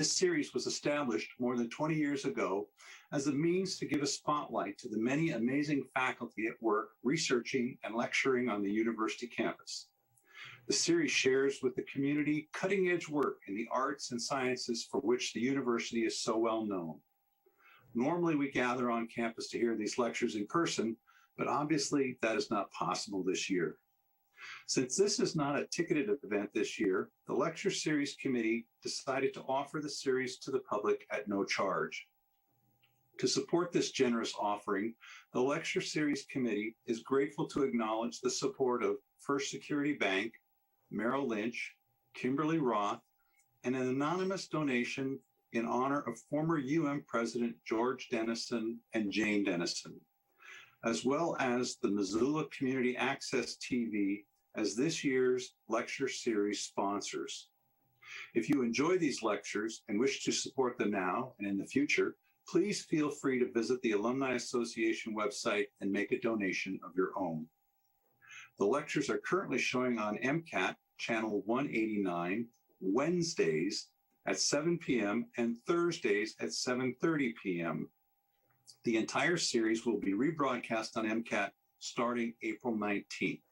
This series was established more than 20 years ago as a means to give a spotlight to the many amazing faculty at work researching and lecturing on the university campus. The series shares with the community cutting-edge work in the arts and sciences for which the university is so well known. Normally, we gather on campus to hear these lectures in person, but obviously that is not possible this year. Since this is not a ticketed event this year, the Lecture Series Committee decided to offer the series to the public at no charge. To support this generous offering, the Lecture Series Committee is grateful to acknowledge the support of First Security Bank, Merrill Lynch, Kimberly Roth, and an anonymous donation in honor of former President George Dennison and Jane Dennison, as well as the Missoula Community Access TV as this year's lecture series sponsors. If you enjoy these lectures and wish to support them now and in the future, please feel free to visit the Alumni Association website and make a donation of your own. The lectures are currently showing on MCAT channel 189 Wednesdays at 7 p.m. and Thursdays at 7:30 p.m. The entire series will be rebroadcast on MCAT starting April 19th.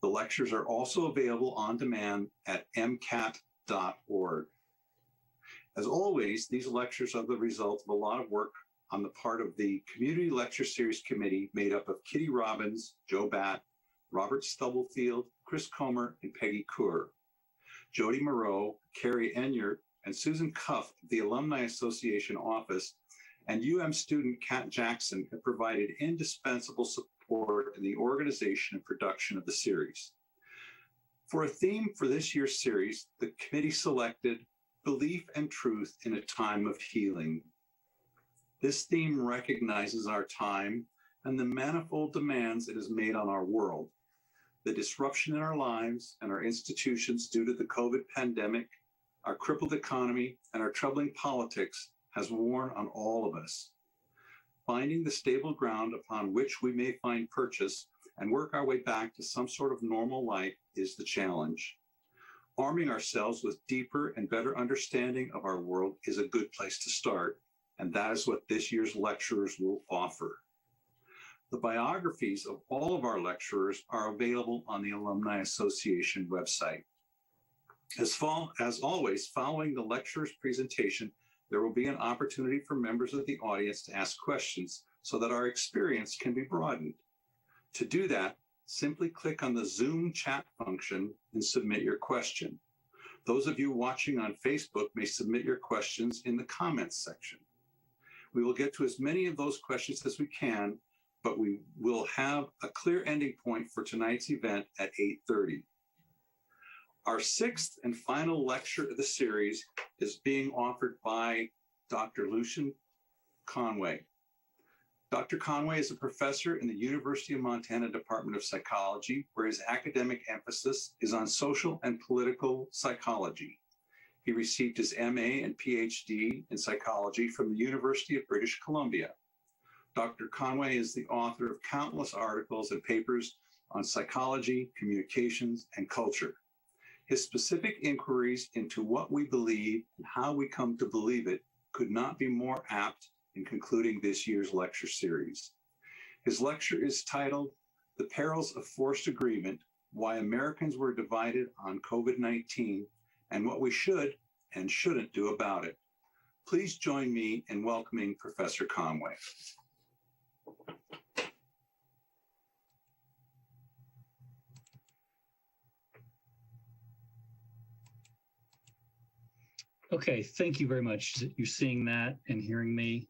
The lectures are also available on demand at mcat.org. As always, these lectures are the result of a lot of work on the part of the Community Lecture Series Committee made up of Kitty Robbins, Joe Batt, Robert Stubblefield, Chris Comer, and Peggy Coeur. Jody Moreau, Carrie Enyart, and Susan Cuff of the Alumni Association office and student Kat Jackson have provided indispensable support in the organization and production of the series. For a theme for this year's series, the committee selected Belief and Truth in a Time of Healing. This theme recognizes our time and the manifold demands it has made on our world. The disruption in our lives and our institutions due to the COVID pandemic, our crippled economy, and our troubling politics has worn on all of us. Finding the stable ground upon which we may find purchase and work our way back to some sort of normal life is the challenge. Arming ourselves with deeper and better understanding of our world is a good place to start, and that is what this year's lecturers will offer. The biographies of all of our lecturers are available on the Alumni Association website. As always, following the lecturer's presentation, there will be an opportunity for members of the audience to ask questions so that our experience can be broadened. To do that, simply click on the Zoom chat function and submit your question. Those of you watching on Facebook may submit your questions in the comments section. We will get to as many of those questions as we can, but we will have a clear ending point for tonight's event at 8:30. Our sixth and final lecture of the series is being offered by Dr. Lucian Conway. Dr. Conway is a professor in the University of Montana Department of Psychology, where his academic emphasis is on social and political psychology. He received his MA and PhD in psychology from the University of British Columbia. Dr. Conway is the author of countless articles and papers on psychology, communications, and culture. His specific inquiries into what we believe and how we come to believe it could not be more apt in concluding this year's lecture series. His lecture is titled, The Perils of Forced Agreement, Why Americans Were Divided on COVID-19 and What We Should and Shouldn't Do About It. Please join me in welcoming Professor Conway. Okay, thank you very much. You're seeing that and hearing me.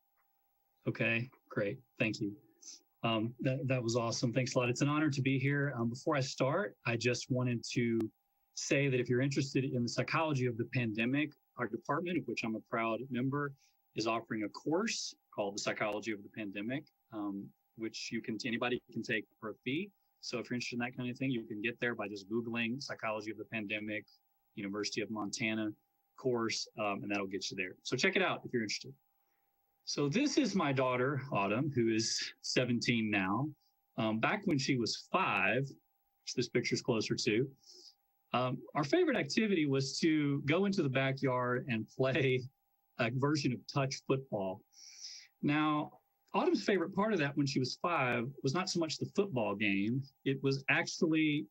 Okay, great, thank you. That was awesome, thanks a lot. It's an honor to be here. Before I start, I just wanted to say that if you're interested in the psychology of the pandemic, our department, of which I'm a proud member, is offering a course called The Psychology of the Pandemic, which anybody can take for a fee. So if you're interested in that kind of thing, you can get there by just Googling Psychology of the Pandemic, University of Montana course, and that'll get you there. So check it out if you're interested. So this is my daughter, Autumn, who is 17 now. Back when she was 5, which this picture's closer to, Our favorite activity was to go into the backyard and play a version of touch football. Now, Autumn's favorite part of that when she was 5 was not so much the football game. It was actually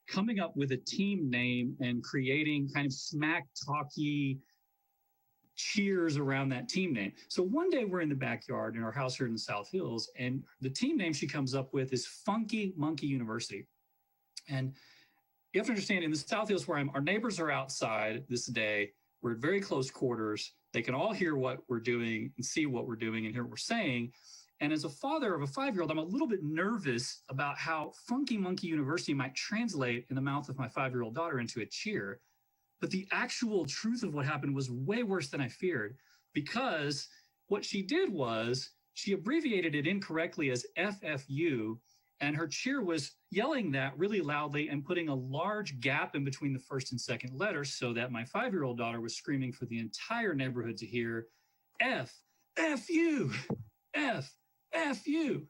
coming up with a team name and creating kind of smack talky cheers around that team name. So one day we're in the backyard in our house here in the South Hills, and the team name she comes up with is Funky Monkey University. And you have to understand, in the South Hills where our neighbors are outside this day. We're at very close quarters. They can all hear what we're doing and see what we're doing and hear what we're saying. And as a father of a 5-year-old, I'm a little bit nervous about how Funky Monkey University might translate in the mouth of my 5-year-old daughter into a cheer. But the actual truth of what happened was way worse than I feared, because what she did was she abbreviated it incorrectly as FFU, and her cheer was yelling that really loudly and putting a large gap in between the first and second letters so that my 5-year-old daughter was screaming for the entire neighborhood to hear F, F-U, F, F-U.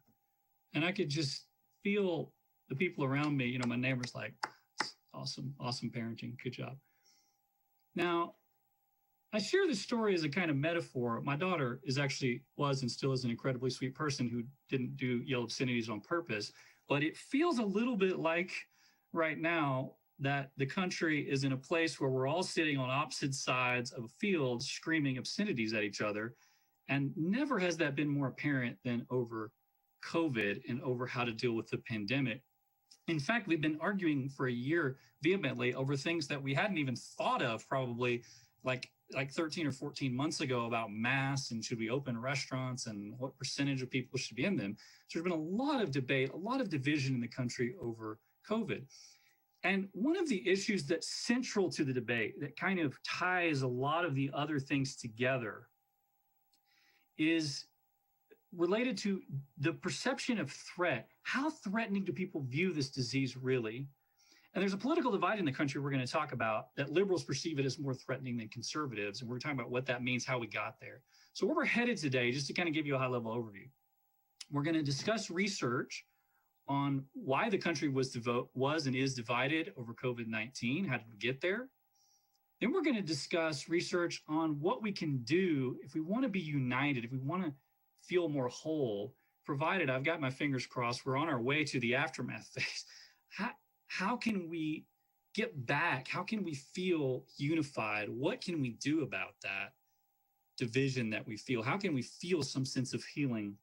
And I could just feel the people around me, my neighbors like, awesome parenting, good job. Now, I share this story as a kind of metaphor. My daughter was and still is an incredibly sweet person who didn't yell obscenities on purpose, but it feels a little bit like right now that the country is in a place where we're all sitting on opposite sides of a field screaming obscenities at each other. And never has that been more apparent than over COVID and over how to deal with the pandemic. In fact, we've been arguing for a year vehemently over things that we hadn't even thought of probably like 13 or 14 months ago about masks and should we open restaurants and what percentage of people should be in them. So there's been a lot of debate, a lot of division in the country over COVID. And one of the issues that's central to the debate that kind of ties a lot of the other things together is related to the perception of threat. How threatening do people view this disease really? And there's a political divide in the country we're going to talk about that liberals perceive it as more threatening than conservatives. And we're talking about what that means, how we got there. So where we're headed today, just to kind of give you a high-level overview, we're going to discuss research on why the country was and is divided over COVID-19. How did we get there? Then we're going to discuss research on what we can do if we want to be united, if we want to feel more whole, provided, I've got my fingers crossed, we're on our way to the aftermath phase. How can we get back? How can we feel unified? What can we do about that division that we feel? How can we feel some sense of healing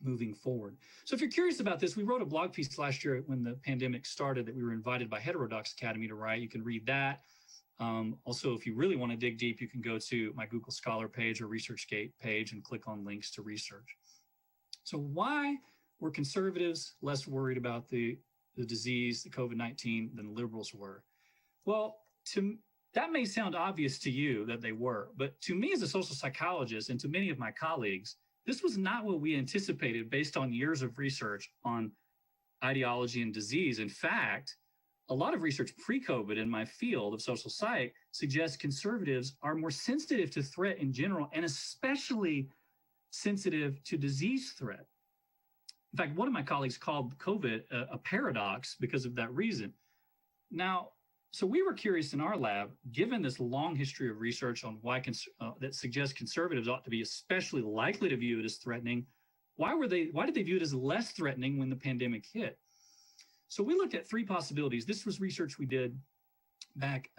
moving forward? So if you're curious about this, we wrote a blog piece last year when the pandemic started that we were invited by Heterodox Academy to write. You can read that. Also, if you really want to dig deep, you can go to my Google Scholar page or ResearchGate page and click on links to research. So why were conservatives less worried about the disease, the COVID-19, than liberals were? Well, that may sound obvious to you that they were, but to me as a social psychologist and to many of my colleagues, this was not what we anticipated based on years of research on ideology and disease. In fact, a lot of research pre-COVID in my field of social psych suggests conservatives are more sensitive to threat in general, and especially sensitive to disease threat. In fact, one of my colleagues called COVID a paradox because of that reason. Now, so we were curious in our lab, given this long history of research on why that suggests conservatives ought to be especially likely to view it as threatening, why did they view it as less threatening when the pandemic hit? So we looked at 3 possibilities. This was research we did back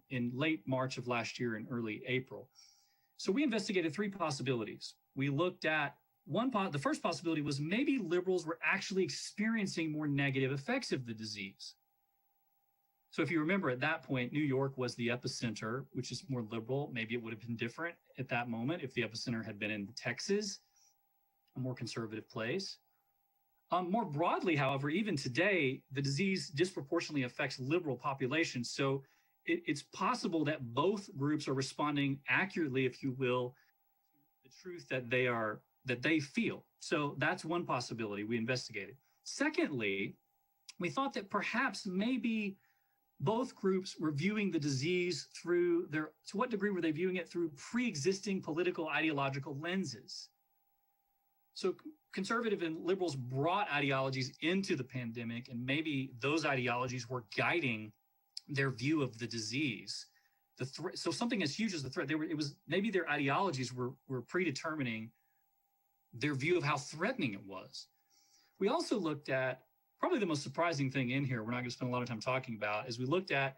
in late March of last year and early April. So we investigated 3 possibilities. We looked at the first possibility was maybe liberals were actually experiencing more negative effects of the disease. So if you remember at that point, New York was the epicenter, which is more liberal. Maybe it would have been different at that moment if the epicenter had been in Texas, a more conservative place. More broadly, however, even today, the disease disproportionately affects liberal populations. So it's possible that both groups are responding accurately, if you will, to the truth that they feel. So that's one possibility we investigated. Secondly, we thought that perhaps maybe both groups were viewing the disease to what degree were they viewing it through pre-existing political ideological lenses? So conservative and liberals brought ideologies into the pandemic, and maybe those ideologies were guiding their view of the disease. So something as huge as the threat, it was maybe their ideologies were predetermining their view of how threatening it was. We also looked at probably the most surprising thing in here, we're not going to spend a lot of time talking about, is we looked at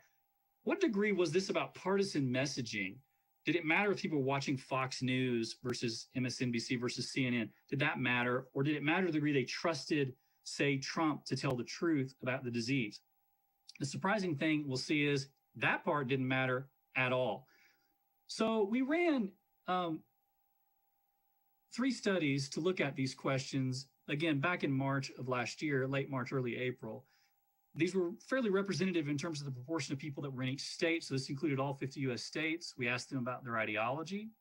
what degree was this about partisan messaging? Did it matter if people were watching Fox News versus MSNBC versus CNN? Did that matter? Or did it matter the degree they trusted, say, Trump to tell the truth about the disease? The surprising thing we'll see is that part didn't matter at all. So we ran 3 studies to look at these questions, again, back in March of last year, late March, early April. These were fairly representative in terms of the proportion of people that were in each state. So this included all 50 US states. We asked them about their ideology.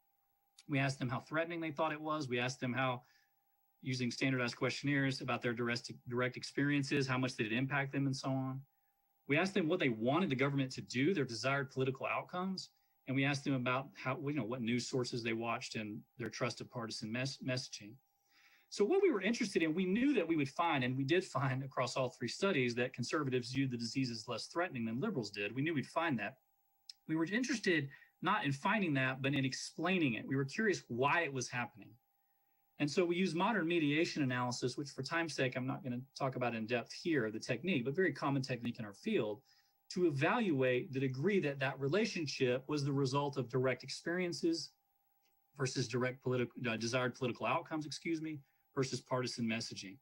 We asked them how threatening they thought it was. We asked them how, using standardized questionnaires, about their direct experiences, how much did it impact them, and so on. We asked them what they wanted the government to do, their desired political outcomes. And we asked them about how, what news sources they watched and their trust of partisan messaging. So what we were interested in, we knew that we would find, and we did find across all 3 studies, that conservatives viewed the disease as less threatening than liberals did. We knew we'd find that. We were interested not in finding that, but in explaining it. We were curious why it was happening. And so we used modern mediation analysis, which for time's sake, I'm not going to talk about in depth here, the technique, but very common technique in our field, to evaluate the degree that that relationship was the result of direct experiences versus desired political outcomes, versus partisan messaging.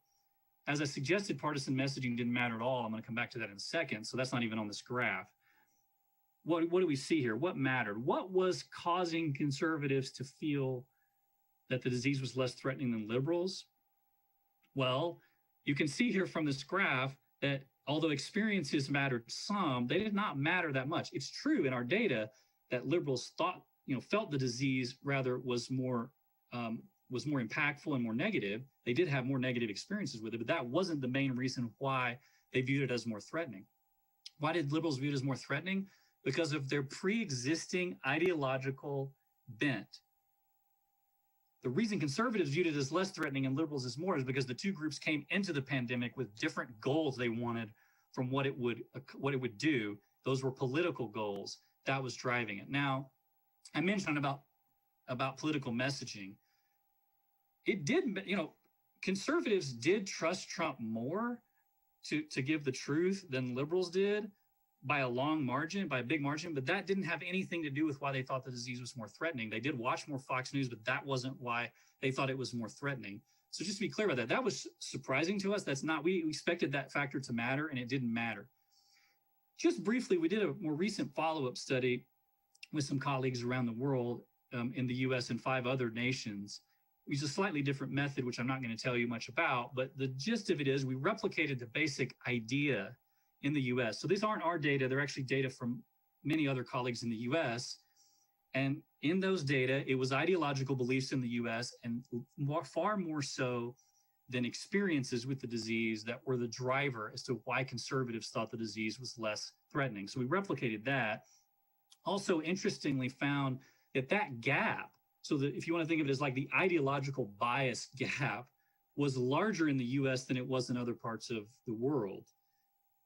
As I suggested, partisan messaging didn't matter at all. I'm going to come back to that in a second. So that's not even on this graph. What do we see here? What mattered? What was causing conservatives to feel that the disease was less threatening than liberals? Well, you can see here from this graph that although experiences mattered some, they did not matter that much. It's true in our data that liberals felt the disease rather was more impactful and more negative. They did have more negative experiences with it, but that wasn't the main reason why they viewed it as more threatening. Why did liberals view it as more threatening? Because of their pre-existing ideological bent. The reason conservatives viewed it as less threatening and liberals as more is because the 2 groups came into the pandemic with different goals they wanted from what it would do. Those were political goals that was driving it. Now, I mentioned about political messaging. It did, conservatives did trust Trump more to give the truth than liberals did by a long margin, by a big margin, but that didn't have anything to do with why they thought the disease was more threatening. They did watch more Fox News, but that wasn't why they thought it was more threatening. So just to be clear about that, that was surprising to us. We expected that factor to matter, and it didn't matter. Just briefly, we did a more recent follow-up study with some colleagues around the world in the US and 5 other nations. We used a slightly different method, which I'm not going to tell you much about, but the gist of it is we replicated the basic idea in the US. So these aren't our data. They're actually data from many other colleagues in the US. And in those data, it was ideological beliefs in the US and far more so than experiences with the disease that were the driver as to why conservatives thought the disease was less threatening. So we replicated that. Also, interestingly, found that gap, so that if you want to think of it as like the ideological bias gap, was larger in the US than it was in other parts of the world,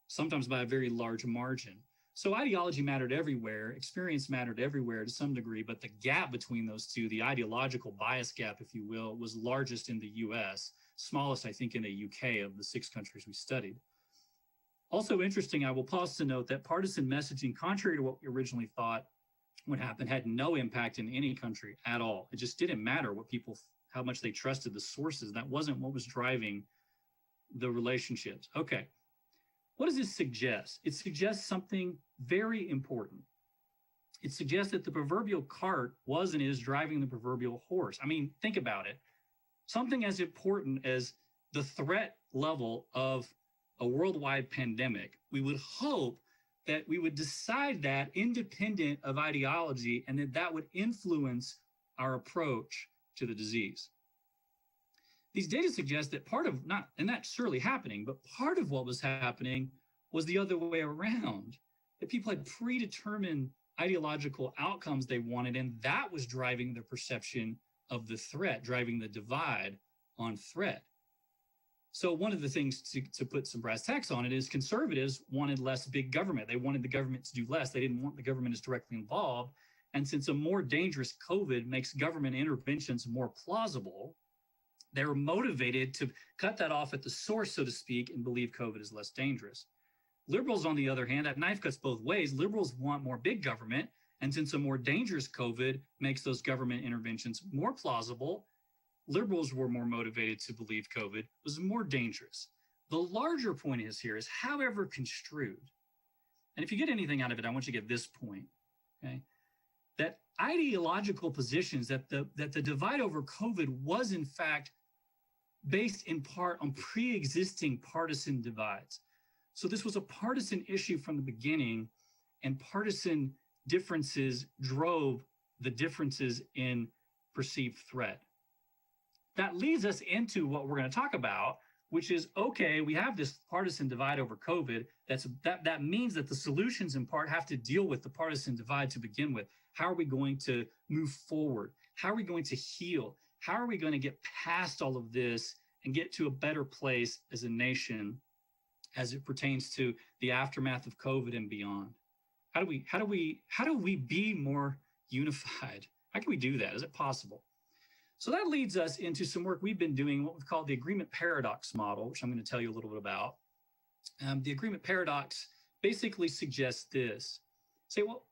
sometimes by a very large margin. So ideology mattered everywhere, experience mattered everywhere to some degree, but the gap between those two, the ideological bias gap, if you will, was largest in the US, smallest, I think, in the UK of the 6 countries we studied. Also interesting, I will pause to note that partisan messaging, contrary to what we originally thought would happen, had no impact in any country at all. It just didn't matter how much they trusted the sources. That wasn't what was driving the relationships. Okay. What does this suggest? It suggests something very important. It suggests that the proverbial cart was and is driving the proverbial horse. I mean, think about it. Something as important as the threat level of a worldwide pandemic, we would hope that we would decide that independent of ideology and that would influence our approach to the disease. These data suggest that and that's surely happening, but part of what was happening was the other way around, that people had predetermined ideological outcomes they wanted, and that was driving the perception of the threat, driving the divide on threat. So one of the things to put some brass tacks on it is conservatives wanted less big government. They wanted the government to do less. They didn't want the government as directly involved. And since a more dangerous COVID makes government interventions more plausible, they were motivated to cut that off at the source, so to speak, and believe COVID is less dangerous. Liberals, on the other hand, that knife cuts both ways. Liberals want more big government. And since a more dangerous COVID makes those government interventions more plausible, liberals were more motivated to believe COVID was more dangerous. The larger point is however construed. And if you get anything out of it, I want you to get this point, okay? That ideological positions, that the divide over COVID was in fact based in part on pre-existing partisan divides. So this was a partisan issue from the beginning, and partisan differences drove the differences in perceived threat. That leads us into what we're going to talk about, which is, okay, we have this partisan divide over COVID. That means that the solutions in part have to deal with the partisan divide to begin with. How are we going to move forward? How are we going to heal? How are we going to get past all of this and get to a better place as a nation as it pertains to the aftermath of COVID and beyond? How do we be more unified? How can we do that? Is it possible? So that leads us into some work we've been doing, what we've called the agreement paradox model, which I'm going to tell you a little bit about. The agreement paradox basically suggests this. Say, well,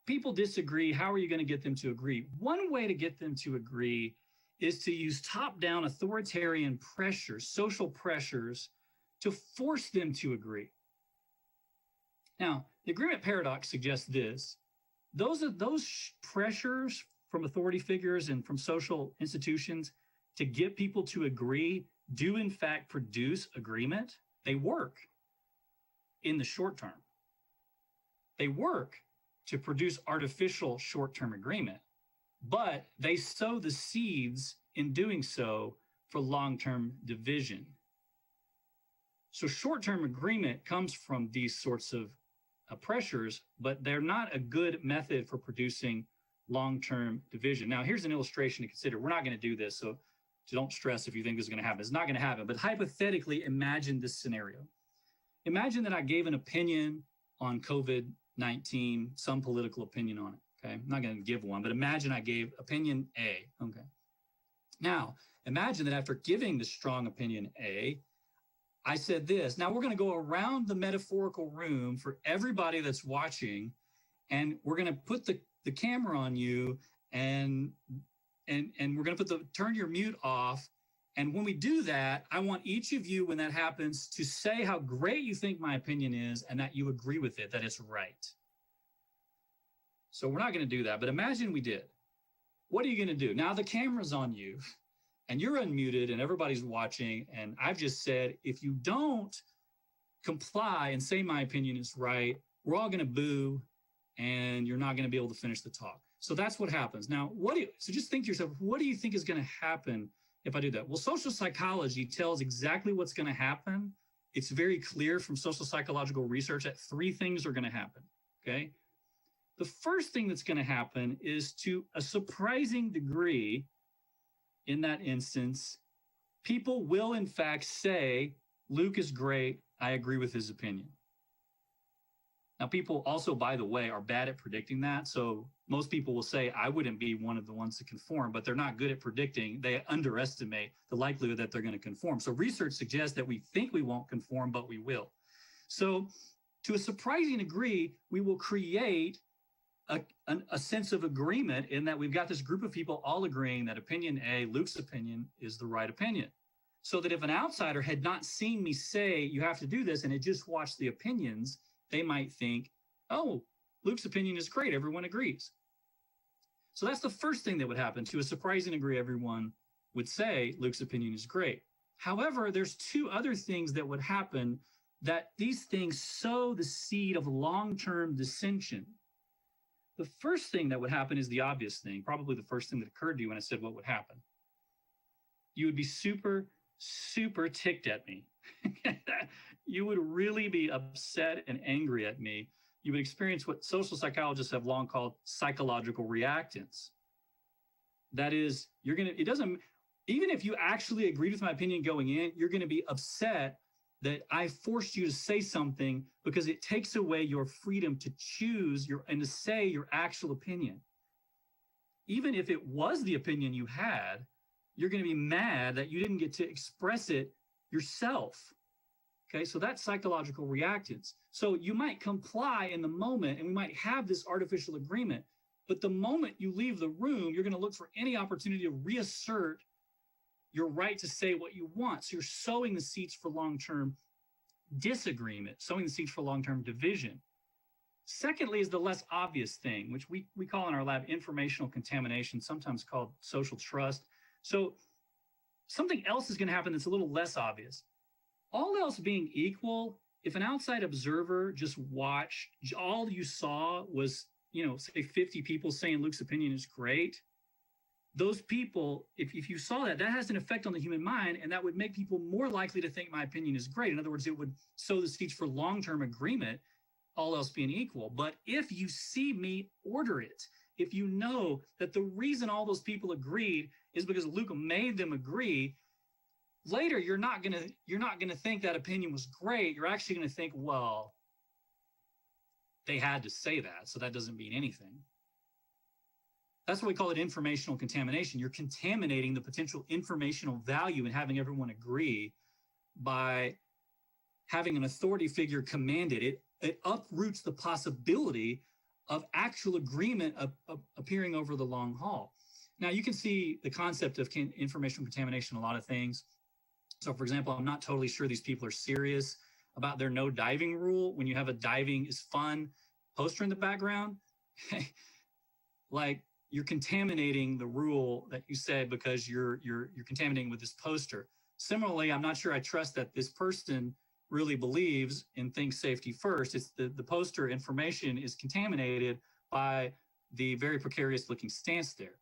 people disagree. How are you going to get them to agree? One way to get them to agree is to use top-down authoritarian pressures, social pressures, to force them to agree. Now, the agreement paradox suggests this. Those pressures from authority figures and from social institutions to get people to agree do in fact produce agreement. They work in the short term. They work to produce artificial short-term agreement, but they sow the seeds in doing so for long-term division. So short-term agreement comes from these sorts of pressures, but they're not a good method for producing long-term division. Now, here's an illustration to consider. We're not going to do this, so don't stress if you think this is going to happen. It's not going to happen, but hypothetically, imagine this scenario. Imagine that I gave an opinion on COVID-19, some political opinion on it, okay? I'm not going to give one, but imagine I gave opinion A, okay? Now, imagine that after giving the strong opinion A, I said this. Now, we're going to go around the metaphorical room for everybody that's watching, and we're going to put the camera on you, and we're going to turn your mute off. And when we do that, I want each of you, when that happens, to say how great you think my opinion is and that you agree with it, that it's right. So we're not going to do that, but imagine we did. What are you going to do? Now the camera's on you and you're unmuted and everybody's watching. And I've just said, if you don't comply and say my opinion is right, we're all going to boo and you're not going to be able to finish the talk. So that's what happens. Now, so just think to yourself, what do you think is going to happen if I do that? Well, social psychology tells exactly what's going to happen. It's very clear from social psychological research that three things are going to happen, okay? The first thing that's going to happen is, to a surprising degree, in that instance, people will in fact say, Luke is great, I agree with his opinion. Now, people also, by the way, are bad at predicting that. So most people will say, I wouldn't be one of the ones to conform, but they're not good at predicting. They underestimate the likelihood that they're going to conform. So research suggests that we think we won't conform, but we will. So to a surprising degree, we will create a sense of agreement in that we've got this group of people all agreeing that opinion A, Luke's opinion, is the right opinion. So that if an outsider had not seen me say, you have to do this, and had just watched the opinions, they might think, oh, Luke's opinion is great. Everyone agrees. So that's the first thing that would happen. To a surprising degree, everyone would say Luke's opinion is great. However, there's two other things that would happen, that these things sow the seed of long-term dissension. The first thing that would happen is the obvious thing, probably the first thing that occurred to you when I said what would happen. You would be super, super ticked at me. You would really be upset and angry at me. You would experience what social psychologists have long called psychological reactance. That is, even if you actually agreed with my opinion going in, you're going to be upset that I forced you to say something because it takes away your freedom to choose and to say your actual opinion. Even if it was the opinion you had, you're going to be mad that you didn't get to express it yourself. Okay, so that's psychological reactance. So you might comply in the moment and we might have this artificial agreement, but the moment you leave the room, you're going to look for any opportunity to reassert your right to say what you want. So you're sowing the seeds for long-term disagreement, sowing the seeds for long-term division. Secondly is the less obvious thing, which we call in our lab informational contamination, sometimes called social trust. So something else is going to happen that's a little less obvious. All else being equal, if an outside observer just watched, all you saw was, say 50 people saying Luke's opinion is great, those people, if you saw that has an effect on the human mind, and that would make people more likely to think my opinion is great. In other words, it would sow the seeds for long-term agreement, all else being equal. But if you see me order it, if you know that the reason all those people agreed is because Luke made them agree, later you're not gonna think that opinion was great. You're actually gonna think, well, they had to say that, so that doesn't mean anything. That's why we call it informational contamination. You're contaminating the potential informational value in having everyone agree by having an authority figure command it. It uproots the possibility of actual agreement appearing over the long haul. Now, you can see the concept of informational contamination in a lot of things. So, for example, I'm not totally sure these people are serious about their no diving rule. When you have a diving is fun poster in the background, like you're contaminating the rule that you said because you're contaminating with this poster. Similarly, I'm not sure I trust that this person really believes and thinks safety first. It's the poster information is contaminated by the very precarious looking stance there.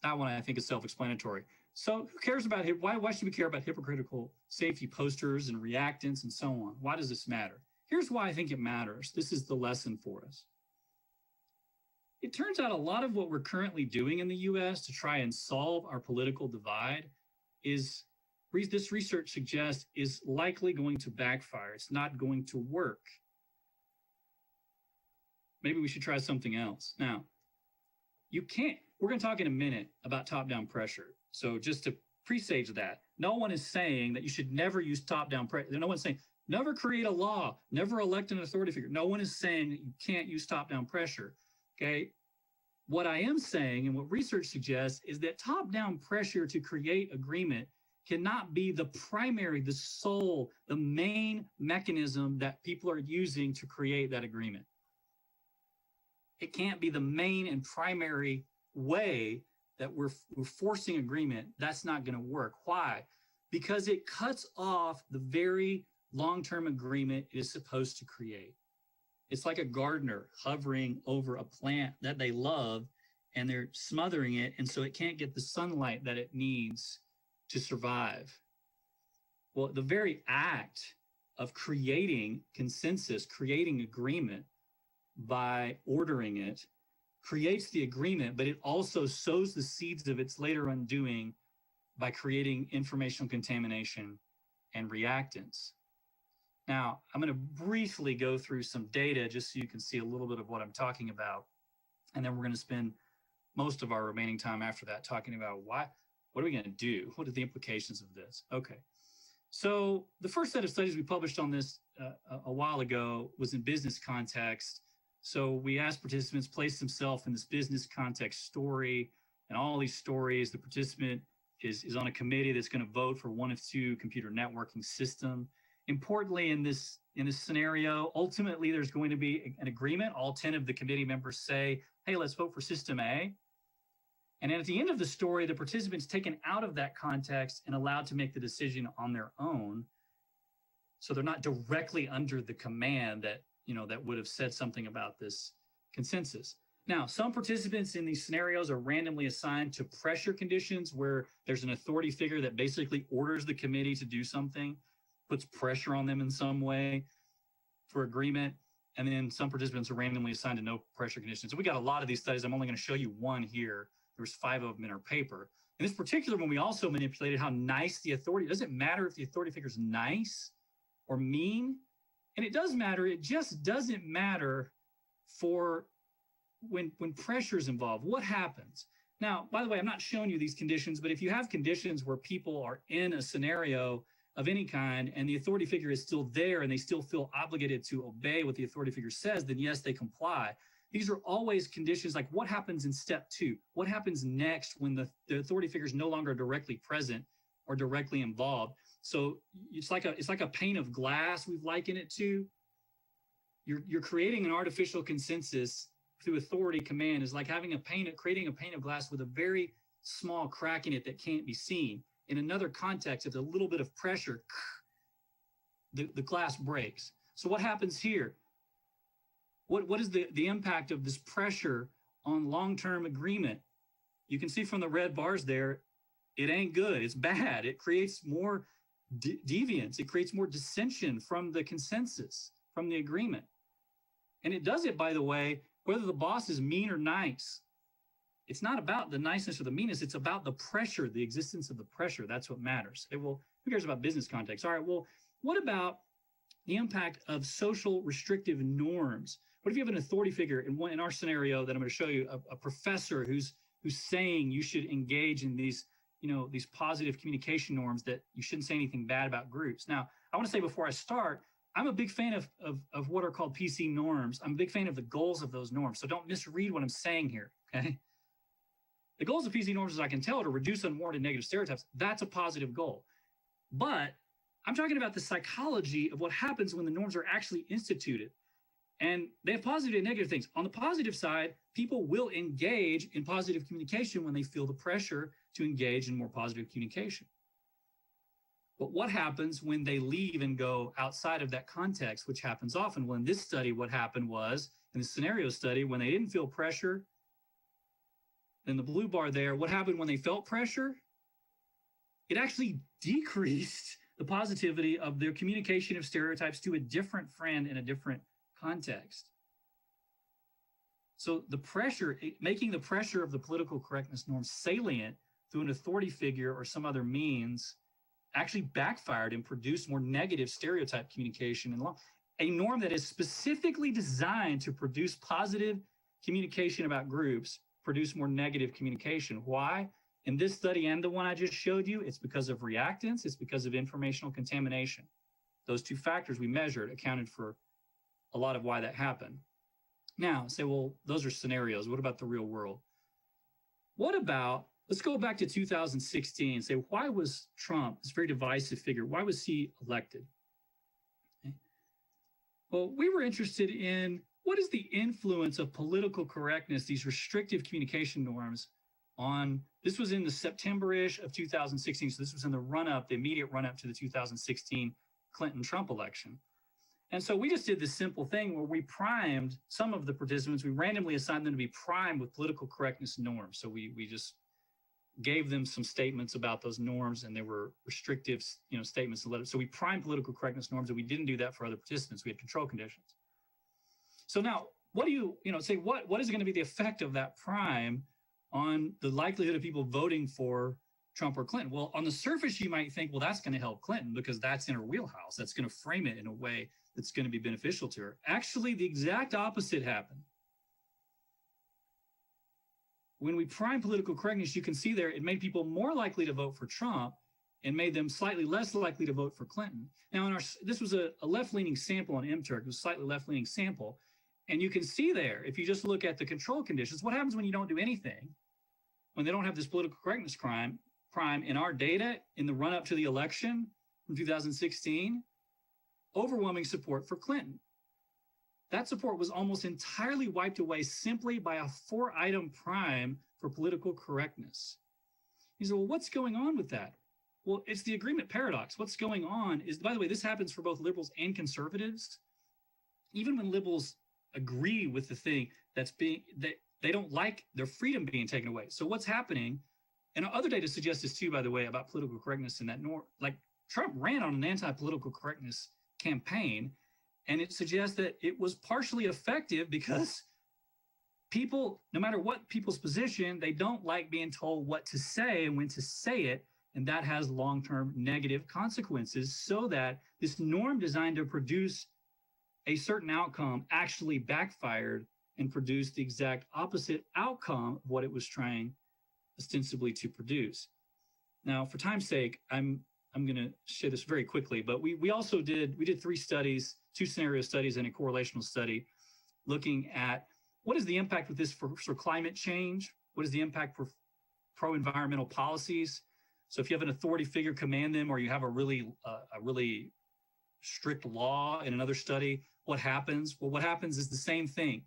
That one I think is self-explanatory. So who cares about it? Why should we care about hypocritical safety posters and reactants and so on? Why does this matter? Here's why I think it matters. This is the lesson for us. It turns out a lot of what we're currently doing in the US to try and solve our political divide is, this research suggests, is likely going to backfire. It's not going to work. Maybe we should try something else. Now, we're going to talk in a minute about top-down pressure. So just to presage that, no one is saying that you should never use top-down pressure. No one's saying, never create a law, never elect an authority figure. No one is saying that you can't use top-down pressure. Okay, what I am saying and what research suggests is that top-down pressure to create agreement cannot be the primary, the sole, the main mechanism that people are using to create that agreement. It can't be the main and primary way that we're forcing agreement. That's not going to work. Why? Because it cuts off the very long-term agreement it is supposed to create. It's like a gardener hovering over a plant that they love and they're smothering it, and so it can't get the sunlight that it needs to survive. Well, the very act of creating consensus, creating agreement by ordering it, creates the agreement, but it also sows the seeds of its later undoing by creating informational contamination and reactants. Now, I'm going to briefly go through some data just so you can see a little bit of what I'm talking about. And then we're going to spend most of our remaining time after that talking about what are we going to do? What are the implications of this? Okay. So the first set of studies we published on this a while ago was in business context. So we asked participants place themselves in this business context story, and all these stories, the participant is on a committee that's going to vote for one of two computer networking system. Importantly, in this scenario, ultimately, there's going to be an agreement. All 10 of the committee members say, hey, let's vote for system A. And at the end of the story, the participant's taken out of that context and allowed to make the decision on their own. So they're not directly under the command that would have said something about this consensus. Now, some participants in these scenarios are randomly assigned to pressure conditions where there's an authority figure that basically orders the committee to do something, puts pressure on them in some way for agreement. And then some participants are randomly assigned to no pressure conditions. So we got a lot of these studies. I'm only going to show you one here. was 5 of them in our paper. In this particular one, we also manipulated how nice the authority. It doesn't matter if the authority figure is nice or mean. And it does matter. It just doesn't matter for when pressure is involved. What happens? Now, by the way, I'm not showing you these conditions, but if you have conditions where people are in a scenario of any kind and the authority figure is still there and they still feel obligated to obey what the authority figure says, then yes, they comply. These are always conditions like what happens in step 2? What happens next when the authority figure is no longer directly present or directly involved? So it's like a pane of glass we've likened it to. You're creating an artificial consensus through authority command is like creating a pane of glass with a very small crack in it that can't be seen. In another context, if there's a little bit of pressure, the glass breaks. So what happens here? What is the impact of this pressure on long-term agreement? You can see from the red bars there, it ain't good. It's bad. It creates more deviance. It creates more dissension from the consensus, from the agreement. And it does it, by the way, whether the boss is mean or nice. It's not about the niceness or the meanness. It's about the pressure, the existence of the pressure. That's what matters. Well, who cares about business context? All right, well, what about the impact of social restrictive norms? What if you have an authority figure in our scenario that I'm going to show you, a professor who's saying you should engage in these positive communication norms, that you shouldn't say anything bad about groups. Now, I want to say before I start, I'm a big fan of what are called PC norms. I'm a big fan of the goals of those norms. So don't misread what I'm saying here, okay? The goals of PC norms, as I can tell, are to reduce unwarranted negative stereotypes. That's a positive goal. But I'm talking about the psychology of what happens when the norms are actually instituted. And they have positive and negative things. On the positive side, people will engage in positive communication when they feel the pressure to engage in more positive communication. But what happens when they leave and go outside of that context, which happens often? Well, in this study, what happened was, in the scenario study, when they didn't feel pressure, in the blue bar there, what happened when they felt pressure? It actually decreased the positivity of their communication of stereotypes to a different friend in a different context. So the pressure, making the pressure of the political correctness norm salient through an authority figure or some other means actually backfired and produced more negative stereotype communication. And a norm that is specifically designed to produce positive communication about groups produce more negative communication. Why? In this study and the one I just showed you, it's because of reactance, it's because of informational contamination. Those two factors we measured accounted for a lot of why that happened. Now, say, well, those are scenarios. What about the real world? What about, let's go back to 2016 and say, why was Trump, this very divisive figure, why was he elected? Okay. Well, we were interested in what is the influence of political correctness, these restrictive communication norms on, this was in the September-ish of 2016, so this was in the immediate run-up to the 2016 Clinton-Trump election. And so we just did this simple thing where we primed some of the participants, we randomly assigned them to be primed with political correctness norms. So we just gave them some statements about those norms, and they were restrictive, statements. So we primed political correctness norms, and we didn't do that for other participants. We had control conditions. So now, what do you say? What is going to be the effect of that prime on the likelihood of people voting for Trump or Clinton? Well, on the surface, you might think, well, that's going to help Clinton because that's in her wheelhouse. That's going to frame it in a way that's going to be beneficial to her. Actually, the exact opposite happened. When we prime political correctness, you can see there, it made people more likely to vote for Trump and made them slightly less likely to vote for Clinton. Now, this was a left-leaning sample on MTurk. It was a slightly left-leaning sample. And you can see there, if you just look at the control conditions, what happens when you don't do anything, when they don't have this political correctness prime in our data in the run-up to the election from 2016, overwhelming support for Clinton. That support was almost entirely wiped away simply by a 4-item prime for political correctness. You say, well, what's going on with that? Well, it's the agreement paradox. What's going on is, by the way, this happens for both liberals and conservatives. Even when liberals agree with the thing they don't like their freedom being taken away. So what's happening, and other data suggests this too, by the way, about political correctness in that like Trump ran on an anti-political correctness campaign, and it suggests that it was partially effective because people, no matter what people's position, they don't like being told what to say and when to say it. And that has long-term negative consequences, so that this norm designed to produce a certain outcome actually backfired and produced the exact opposite outcome of what it was trying ostensibly to produce. Now, for time's sake, I'm going to share this very quickly, but we did 3 studies, 2 scenario studies and a correlational study, looking at what is the impact of this for climate change? What is the impact for pro-environmental policies? So if you have an authority figure command them, or you have a really strict law in another study, what happens? Well, what happens is the same thing.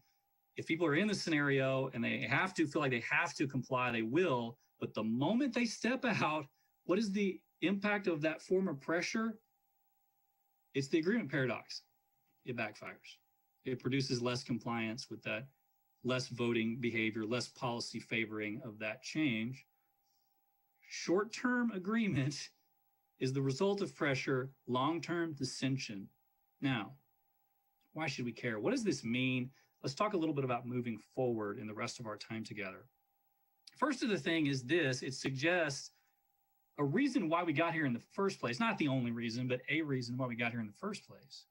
If people are in the scenario and they have to feel like they have to comply, they will. But the moment they step out, what is the impact of that form of pressure? It's the agreement paradox. It backfires. It produces less compliance with that, less voting behavior, less policy favoring of that change. Short-term agreement is the result of pressure, long-term dissension. Now, why should we care? What does this mean? Let's talk a little bit about moving forward in the rest of our time together. First of the thing is this: it suggests a reason why we got here in the first place. Not the only reason, but a reason why we got here in the first place.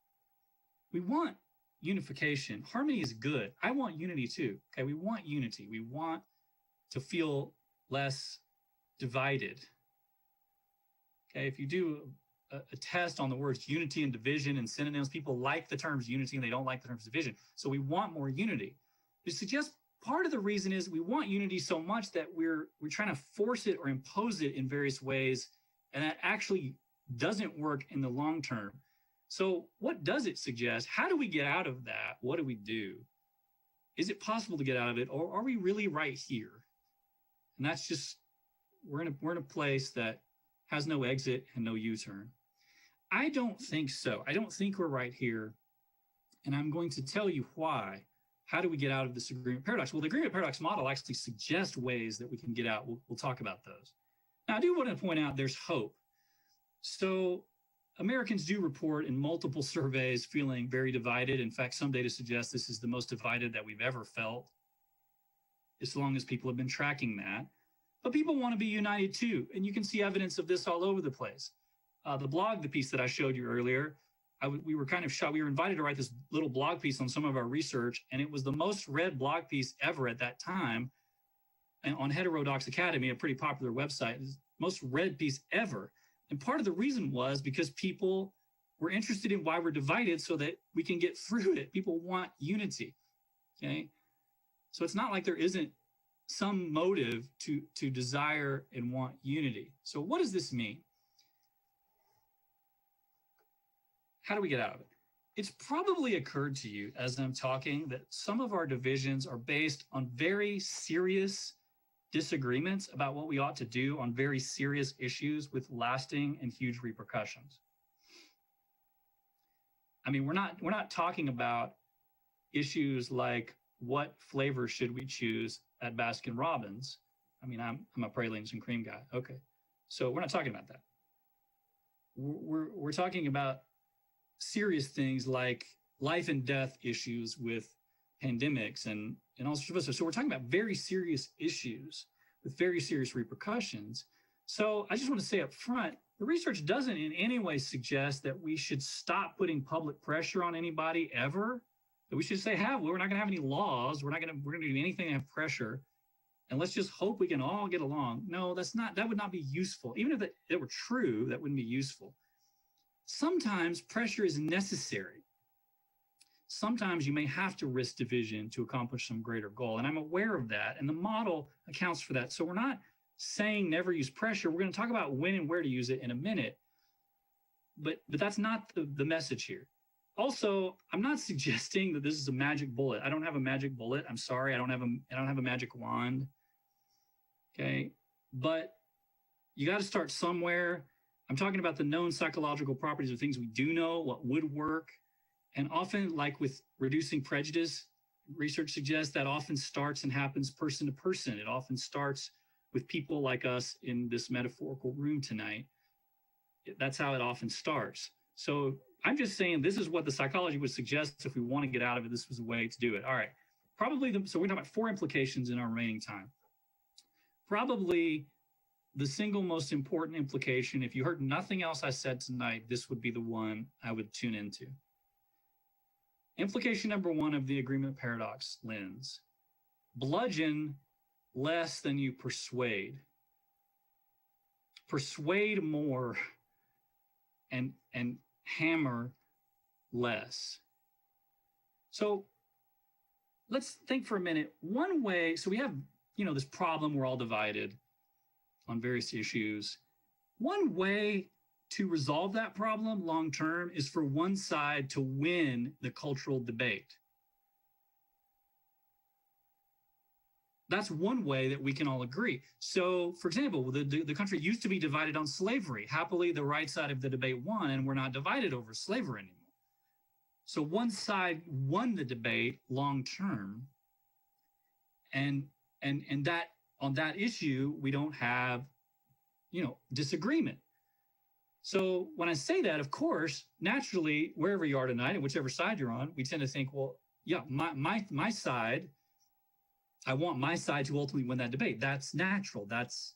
We want unification. Harmony is good. I want unity too. Okay, we want unity. We want to feel less divided. Okay, if you do a test on the words unity and division and synonyms, people like the terms unity and they don't like the terms division. So we want more unity. It suggests part of the reason is we want unity so much that we're trying to force it or impose it in various ways, and that actually doesn't work in the long term. So what does it suggest? How do we get out of that? What do we do? Is it possible to get out of it, or are we really right here? And that's just, we're in a place that has no exit and no U-turn. I don't think so. I don't think we're right here. And I'm going to tell you why. How do we get out of this agreement paradox? Well, the agreement paradox model actually suggests ways that we can get out. We'll talk about those. Now, I do want to point out there's hope. So Americans do report in multiple surveys feeling very divided. In fact, some data suggests this is the most divided that we've ever felt, as long as people have been tracking that. But people want to be united too. And you can see evidence of this all over the place. The piece that I showed you earlier, we were kind of shocked. We were invited to write this little blog piece on some of our research, and it was the most read blog piece ever at that time on Heterodox Academy, a pretty popular website. It was the most read piece ever. And part of the reason was because people were interested in why we're divided so that we can get through it. People want unity, okay? So it's not like there isn't some motive to desire and want unity. So what does this mean? How do we get out of it? It's probably occurred to you as I'm talking that some of our divisions are based on very serious disagreements about what we ought to do on very serious issues with lasting and huge repercussions. I mean, we're not talking about issues like what flavor should we choose at Baskin Robbins. I mean, I'm a pralines and cream guy. Okay, so we're not talking about that. We're talking about serious things like life and death issues with pandemics and all sorts of stuff. So we're talking about very serious issues with very serious repercussions. So I just want to say up front, the research doesn't in any way suggest that we should stop putting public pressure on anybody ever. That we should say, we're not going to have any laws. We're going to do anything to have pressure, and let's just hope we can all get along. No, that would not be useful. Even if it were true, that wouldn't be useful. Sometimes pressure is necessary. Sometimes you may have to risk division to accomplish some greater goal. And I'm aware of that. And the model accounts for that. So we're not saying never use pressure. We're going to talk about when and where to use it in a minute. But that's not the message here. Also, I'm not suggesting that this is a magic bullet. I don't have a magic bullet. I'm sorry. I don't have a magic wand. Okay. But you got to start somewhere. I'm talking about the known psychological properties of things we do know, what would work. And often, like with reducing prejudice, research suggests that often starts and happens person to person. It often starts with people like us in this metaphorical room tonight. That's how it often starts. So I'm just saying this is what the psychology would suggest if we want to get out of it. This was a way to do it. All right. probably so we're talking about 4 implications in our remaining time. Probably the single most important implication, if you heard nothing else I said tonight, this would be the one I would tune into. Implication number 1 of the agreement paradox lens: bludgeon less than you persuade. Persuade more and hammer less. So let's think for a minute. One way, so we have, this problem, we're all divided on various issues. One way to resolve that problem long term is for one side to win the cultural debate. That's one way that we can all agree. So, for example, the country used to be divided on slavery. Happily, the right side of the debate won, and we're not divided over slavery anymore. So one side won the debate long term, and that on that issue we don't have, disagreement. So when I say that, of course, naturally, wherever you are tonight and whichever side you're on, we tend to think, well, yeah, my side. I want my side to ultimately win that debate. That's natural. That's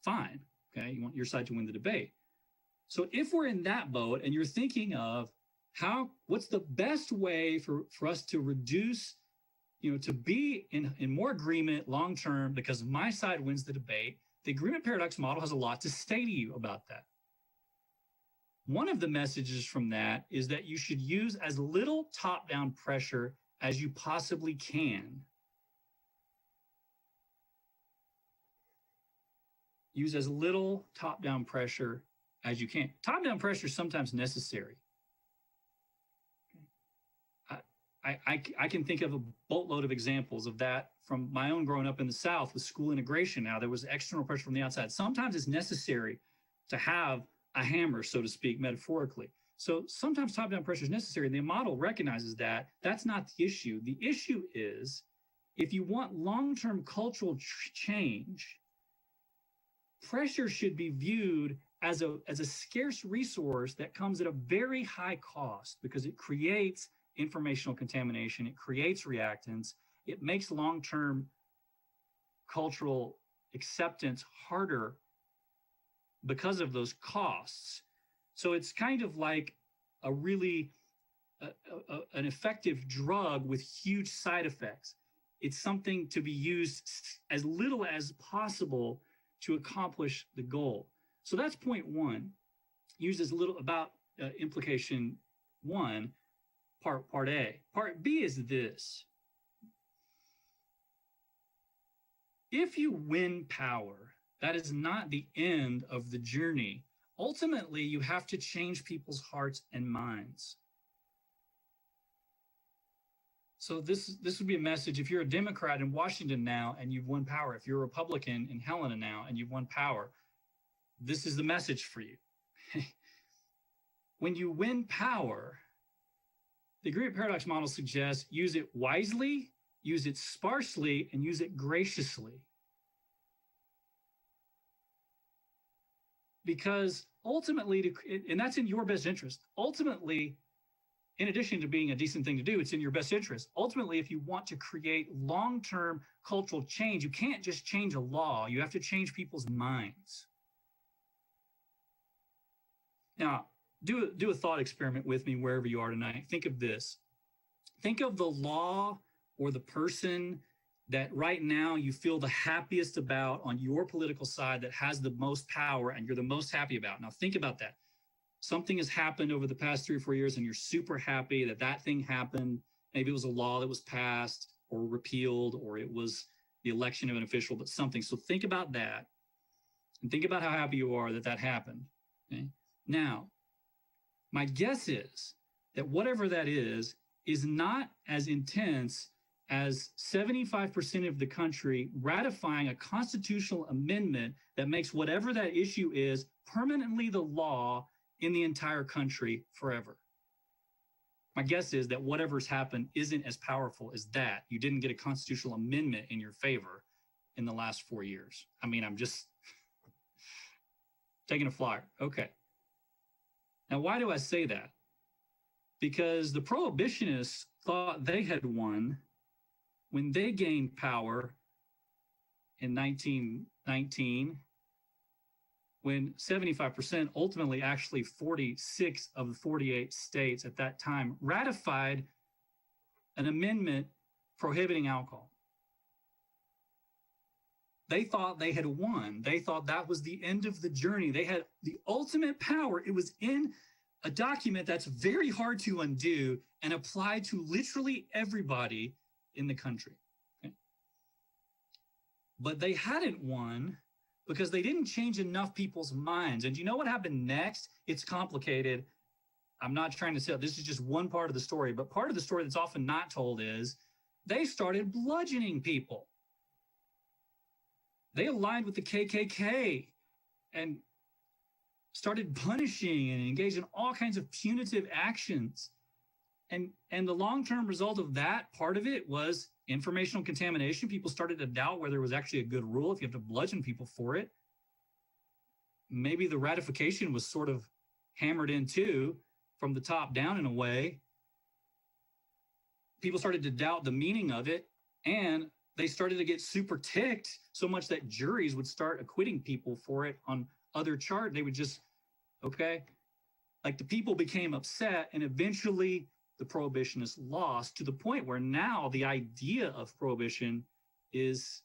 fine. Okay. You want your side to win the debate. So if we're in that boat and you're thinking of what's the best way for us to reduce, to be in more agreement long-term because my side wins the debate, the agreement paradox model has a lot to say to you about that. One of the messages from that is that you should use as little top-down pressure as you possibly can. Use as little top-down pressure as you can. Top-down pressure is sometimes necessary. I can think of a boatload of examples of that from my own growing up in the South with school integration. Now, there was external pressure from the outside. Sometimes it's necessary to have a hammer, so to speak, metaphorically. So sometimes top-down pressure is necessary. The model recognizes that. That's not the issue. The issue is if you want long-term cultural change, pressure should be viewed as a scarce resource that comes at a very high cost because it creates informational contamination, it creates reactants, it makes long-term cultural acceptance harder because of those costs. So it's kind of like a really an effective drug with huge side effects. It's something to be used as little as possible to accomplish the goal. So that's point 1. Used as little about implication 1, part A. Part B is this. If you win power, that is not the end of the journey. Ultimately, you have to change people's hearts and minds. So this would be a message. If you're a Democrat in Washington now and you've won power, if you're a Republican in Helena now and you've won power, this is the message for you. When you win power, the agreement paradox model suggests use it wisely, use it sparsely, and use it graciously. Because ultimately, and that's in your best interest, ultimately, in addition to being a decent thing to do, it's in your best interest. Ultimately, if you want to create long-term cultural change, you can't just change a law. You have to change people's minds. Now, do a thought experiment with me wherever you are tonight. Think of this. Think of the law or the person that right now you feel the happiest about on your political side that has the most power and you're the most happy about. Now, think about that. Something has happened over the past 3 or 4 years and you're super happy that thing happened. Maybe it was a law that was passed or repealed, or it was the election of an official, but something. So think about that and think about how happy you are that happened. Okay? Now, my guess is that whatever that is not as intense as 75% of the country ratifying a constitutional amendment that makes whatever that issue is permanently the law in the entire country forever. My guess is that whatever's happened isn't as powerful as that. You didn't get a constitutional amendment in your favor in the last 4 years. I mean, I'm just taking a flyer. Okay. Now, why do I say that? Because the prohibitionists thought they had won when they gained power in 1919, when 75%, ultimately actually 46 of the 48 states at that time, ratified an amendment prohibiting alcohol. They thought they had won. They thought that was the end of the journey. They had the ultimate power. It was in a document that's very hard to undo and apply to literally everybody in the country. Okay? But they hadn't won because they didn't change enough people's minds. And you know what happened next? It's complicated. I'm not trying to say this is just one part of the story, but part of the story that's often not told is they started bludgeoning people. They aligned with the KKK and started punishing and engaged in all kinds of punitive actions. And the long-term result of that, part of it was informational contamination. People started to doubt whether it was actually a good rule if you have to bludgeon people for it. Maybe the ratification was sort of hammered in too from the top down in a way. People started to doubt the meaning of it, and they started to get super ticked so much that juries would start acquitting people for it on other charges. They would just, okay, like the people became upset, and eventually the prohibitionists lost to the point where now the idea of prohibition is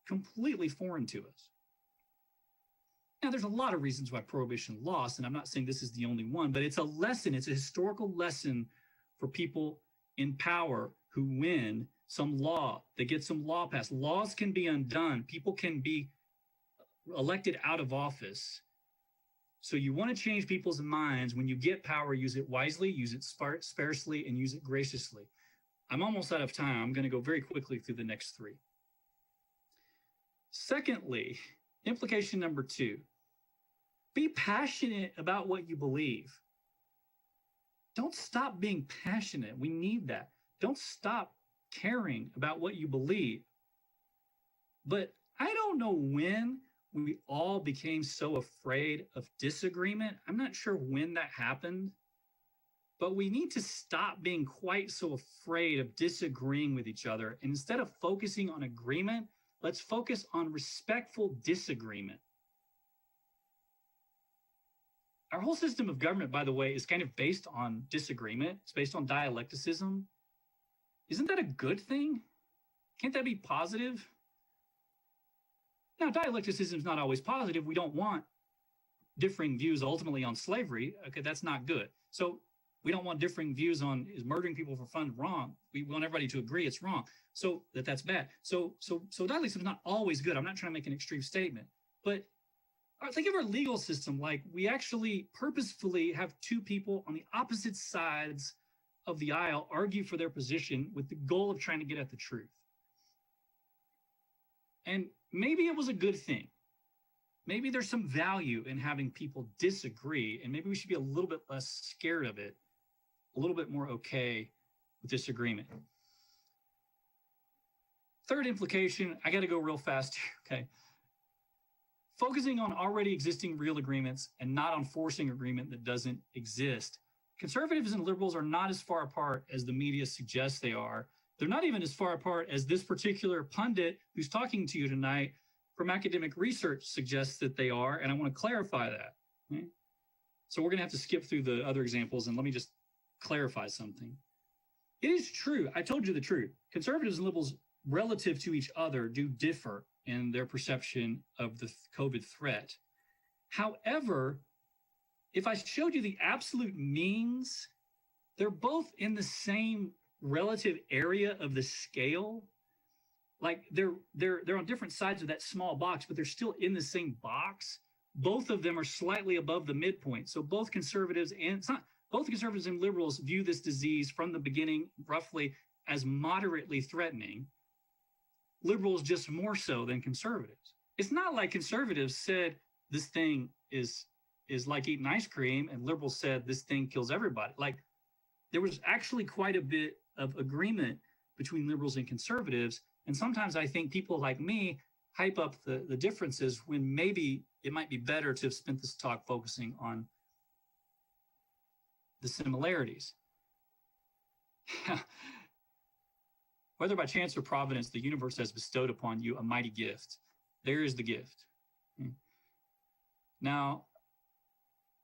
completely foreign to us. Now, there's a lot of reasons why prohibition lost, and I'm not saying this is the only one, but it's a lesson. It's a historical lesson for people in power who win some law. They get some law passed. Laws can be undone. People can be elected out of office. So you want to change people's minds. When you get power, use it wisely, use it sparsely, and use it graciously. I'm almost out of time. I'm going to go very quickly through the next three. Secondly, implication number 2, be passionate about what you believe. Don't stop being passionate. We need that. Don't stop caring about what you believe. But I don't know when we all became so afraid of disagreement. I'm not sure when that happened, but we need to stop being quite so afraid of disagreeing with each other. And instead of focusing on agreement, let's focus on respectful disagreement. Our whole system of government, by the way, is kind of based on disagreement. It's based on dialecticism. Isn't that a good thing? Can't that be positive? Now, dialecticism is not always positive. We don't want differing views ultimately on slavery. Okay, that's not good. So we don't want differing views on is murdering people for fun wrong. We want everybody to agree it's wrong. So that's bad. So dialecticism is not always good. I'm not trying to make an extreme statement, but think of our legal system like we actually purposefully have two people on the opposite sides of the aisle argue for their position with the goal of trying to get at the truth. And maybe it was a good thing. Maybe there's some value in having people disagree, and maybe we should be a little bit less scared of it, a little bit more okay with disagreement. Third implication, I got to go real fast here, okay? Focusing on already existing real agreements and not on forcing agreement that doesn't exist. Conservatives and liberals are not as far apart as the media suggests they are. They're not even as far apart as this particular pundit who's talking to you tonight from academic research suggests that they are, and I want to clarify that. Okay? So we're going to have to skip through the other examples, and let me just clarify something. It is true. I told you the truth. Conservatives and liberals relative to each other do differ in their perception of the COVID threat. However, if I showed you the absolute means, they're both in the same relative area of the scale. Like they're on different sides of that small box, but they're still in the same box. Both of them are slightly above the midpoint. So both conservatives and liberals view this disease from the beginning roughly as moderately threatening. Liberals just more so than conservatives. It's not like conservatives said this thing is like eating ice cream and liberals said this thing kills everybody. Like there was actually quite a bit of agreement between liberals and conservatives. And sometimes I think people like me hype up the differences when maybe it might be better to have spent this talk focusing on the similarities. Whether by chance or providence, the universe has bestowed upon you a mighty gift. There is the gift. Now,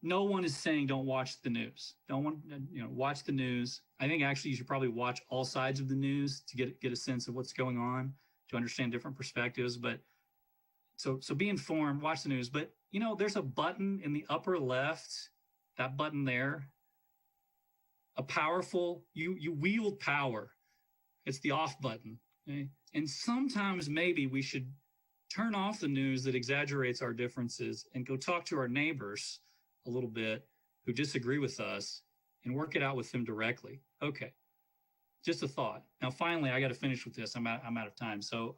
no one is saying don't watch the news. Don't watch the news. I think actually you should probably watch all sides of the news to get a sense of what's going on, to understand different perspectives. But so be informed, watch the news. But there's a button in the upper left, that button there, a powerful, you wield power. It's the off button. Okay? And sometimes maybe we should turn off the news that exaggerates our differences and go talk to our neighbors a little bit who disagree with us and work it out with them directly. Okay. Just a thought. Now, finally, I got to finish with this. I'm out of time. So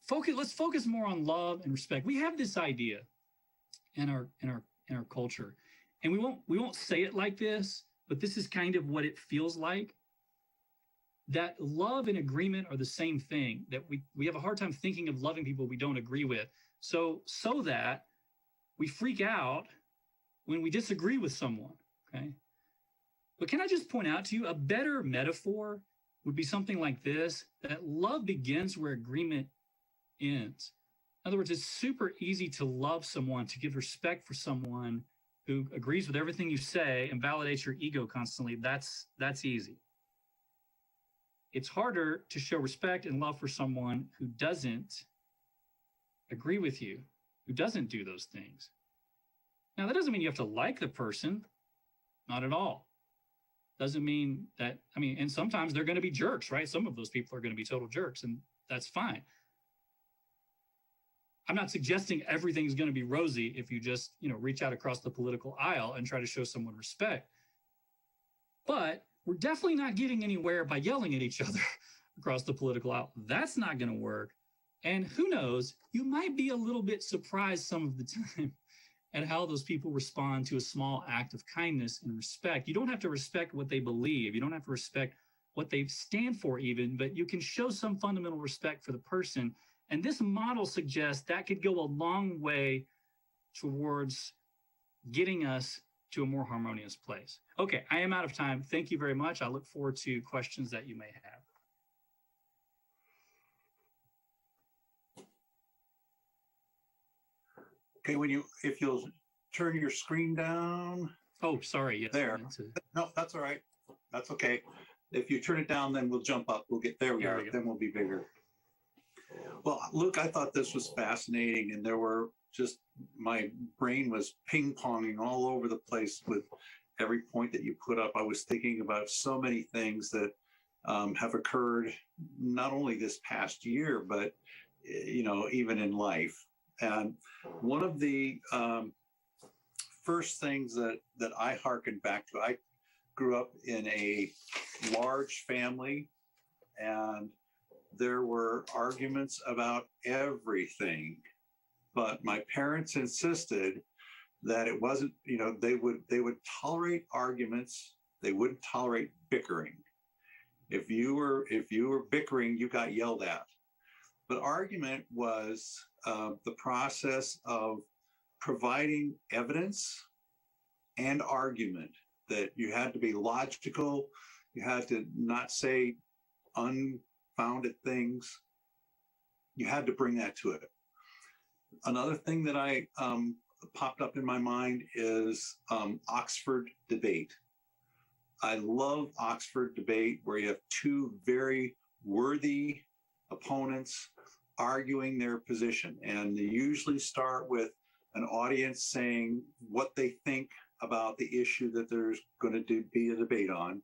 let's focus more on love and respect. We have this idea in our culture, and we won't say it like this, but this is kind of what it feels like, that love and agreement are the same thing, that we have a hard time thinking of loving people we don't agree with. So that we freak out when we disagree with someone, okay? But can I just point out to you, a better metaphor would be something like this, that love begins where agreement ends. In other words, it's super easy to love someone, to give respect for someone who agrees with everything you say and validates your ego constantly. That's easy. It's harder to show respect and love for someone who doesn't agree with you, who doesn't do those things. Now, that doesn't mean you have to like the person, not at all. Doesn't mean that, and sometimes they're going to be jerks, right? Some of those people are going to be total jerks, and that's fine. I'm not suggesting everything's going to be rosy if you just, reach out across the political aisle and try to show someone respect. But we're definitely not getting anywhere by yelling at each other across the political aisle. That's not going to work. And who knows, you might be a little bit surprised some of the time at how those people respond to a small act of kindness and respect. You don't have to respect what they believe. You don't have to respect what they stand for even, but you can show some fundamental respect for the person. And this model suggests that could go a long way towards getting us to a more harmonious place. Okay, I am out of time. Thank you very much. I look forward to questions that you may have. Okay, if you'll turn your screen down. Oh, sorry. Yes, there. No, that's all right. That's okay. If you turn it down, then we'll jump up. We'll get there. We are. Then we'll be bigger. Well, Luke, I thought this was fascinating, and there were my brain was ping-ponging all over the place with every point that you put up. I was thinking about so many things that have occurred not only this past year, but even in life. And one of the first things that I hearkened back to, I grew up in a large family, and there were arguments about everything. But my parents insisted that it wasn't, they would tolerate arguments. They wouldn't tolerate bickering. If you were bickering, you got yelled at. But argument was the process of providing evidence and argument, that you had to be logical. You had to not say unfounded things. You had to bring that to it. Another thing that I popped up in my mind is Oxford debate. I love Oxford debate, where you have two very worthy opponents arguing their position. And they usually start with an audience saying what they think about the issue that there's going to be a debate on.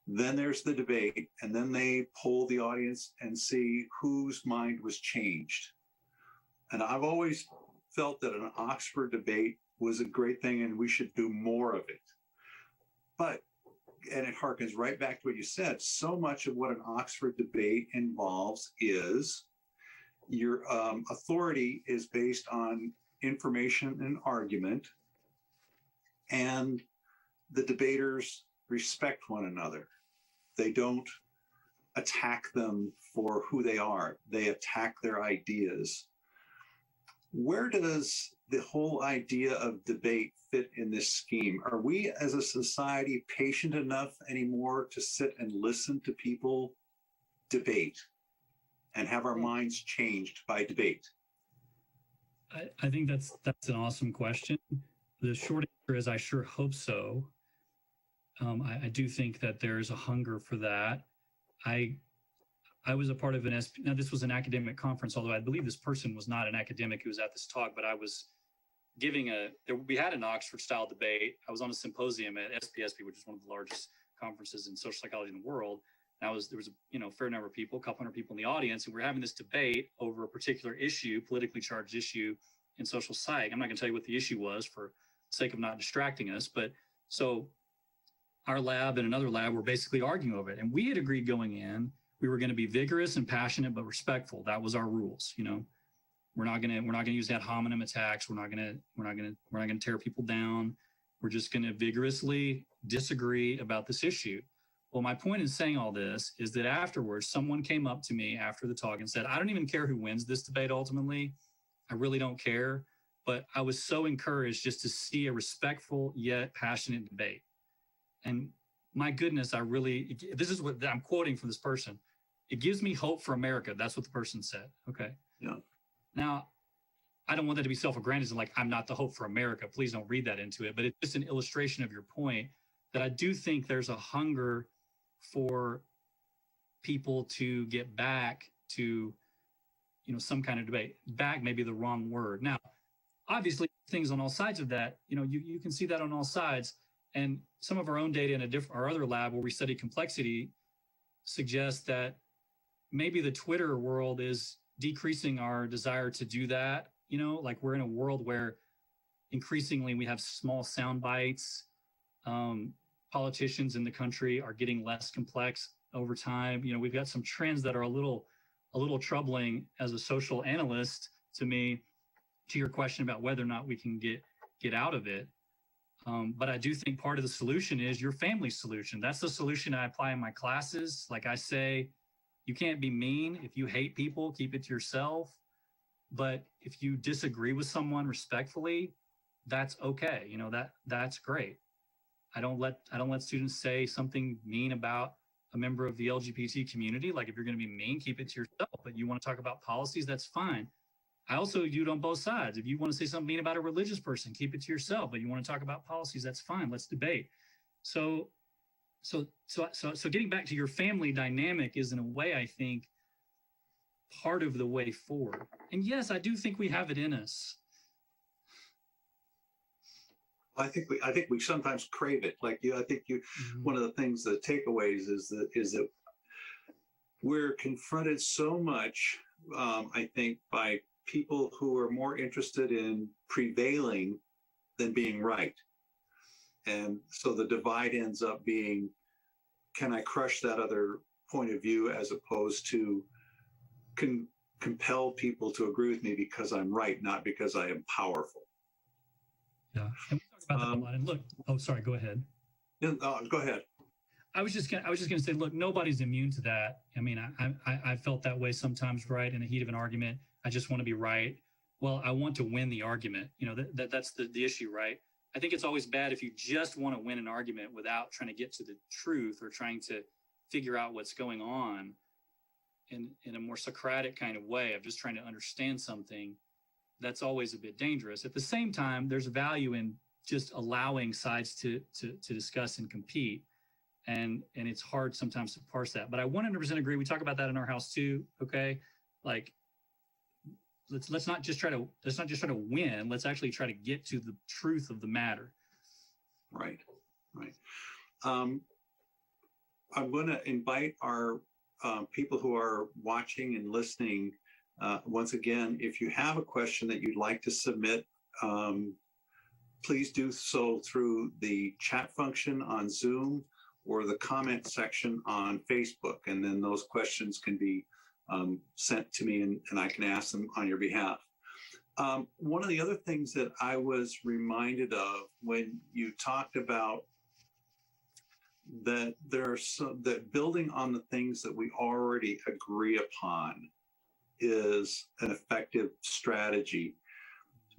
Then there's the debate, and then they poll the audience and see whose mind was changed. And I've always felt that an Oxford debate was a great thing, and we should do more of it. And it harkens right back to what you said, so much of what an Oxford debate involves is your authority is based on information and argument, and the debaters respect one another. They don't attack them for who they are. They attack their ideas. Where does the whole idea of debate fit in this scheme? Are we as a society patient enough anymore to sit and listen to people debate and have our minds changed by debate? I think that's an awesome question. The short answer is I sure hope so. I do think that there's a hunger for that. I was a part of an now this was an academic conference, although I believe this person was not an academic who was at this talk, but I was giving we had an Oxford style debate. I was on a symposium at SPSP, which is one of the largest conferences in social psychology in the world. And there was a fair number of people, a couple hundred people in the audience, and we're having this debate over a particular issue, politically charged issue in social psych. I'm not going to tell you what the issue was for the sake of not distracting us, but so our lab and another lab were basically arguing over it, and we had agreed going in we were going to be vigorous and passionate but respectful. That was our rules. We're not going to use ad hominem attacks. We're not going to tear people down. We're just going to vigorously disagree about this issue. Well, my point in saying all this is that afterwards, someone came up to me after the talk and said, I don't even care who wins this debate ultimately. I really don't care. But I was so encouraged just to see a respectful yet passionate debate. And my goodness, this is what I'm quoting from this person. It gives me hope for America. That's what the person said. Okay. Yeah. Now, I don't want that to be self-aggrandizing, like I'm not the hope for America. Please don't read that into it. But it's just an illustration of your point that I do think there's a hunger for people to get back to, some kind of debate. Back may be the wrong word. Now, obviously, things on all sides of that, you can see that on all sides. And some of our own data in our other lab where we study complexity suggests that maybe the Twitter world is decreasing our desire to do that. Like we're in a world where increasingly we have small sound bites. Politicians in the country are getting less complex over time. We've got some trends that are a little troubling as a social analyst to me, to your question about whether or not we can get out of it. But I do think part of the solution is your family solution. That's the solution I apply in my classes. Like I say, you can't be mean. If you hate people, keep it to yourself. But if you disagree with someone respectfully, that's okay. That's great. I don't let students say something mean about a member of the LGBT community. Like if you're going to be mean, keep it to yourself. But you want to talk about policies, that's fine. I also do it on both sides. If you want to say something mean about a religious person, keep it to yourself. But you want to talk about policies, that's fine. Let's debate. So getting back to your family dynamic is, in a way, I think, part of the way forward. And yes, I do think we have it in us. I think we sometimes crave it. Like I think one of the things, the takeaways is that we're confronted so much, I think, by people who are more interested in prevailing than being right. And so the divide ends up being, can I crush that other point of view, as opposed to compel people to agree with me because I'm right, not because I am powerful. Yeah, and we talk about that a lot. And look, sorry, go ahead. Go ahead. I was just gonna say, look, nobody's immune to that. I mean, I felt that way sometimes, right? In the heat of an argument, I just want to be right. Well, I want to win the argument. That's the issue, right? I think it's always bad if you just want to win an argument without trying to get to the truth or trying to figure out what's going on in a more Socratic kind of way of just trying to understand something. That's always a bit dangerous. At the same time, there's value in just allowing sides to discuss and compete. And it's hard sometimes to parse that. But I 100% agree. We talk about that in our house too. Okay. Like, let's not just try to win. Let's actually try to get to the truth of the matter. Right. I'm going to invite our people who are watching and listening. Once again, if you have a question that you'd like to submit, please do so through the chat function on Zoom or the comment section on Facebook. And then those questions can be sent to me and I can ask them on your behalf. One of the other things that I was reminded of when you talked about that that building on the things that we already agree upon is an effective strategy.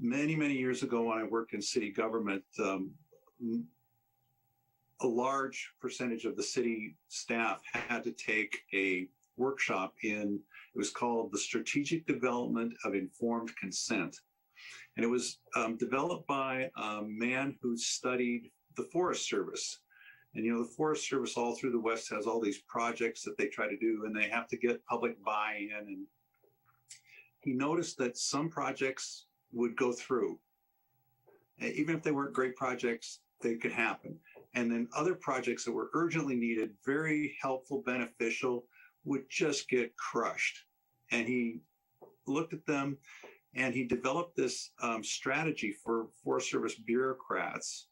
many, many years ago when I worked in city government, a large percentage of the city staff had to take a workshop it was called the Strategic Development of Informed Consent. And it was developed by a man who studied the Forest Service. And, the Forest Service all through the West has all these projects that they try to do, and they have to get public buy-in. And he noticed that some projects would go through. Even if they weren't great projects, they could happen. And then other projects that were urgently needed, very helpful, beneficial, would just get crushed. And he looked at them and he developed this strategy for Forest Service bureaucrats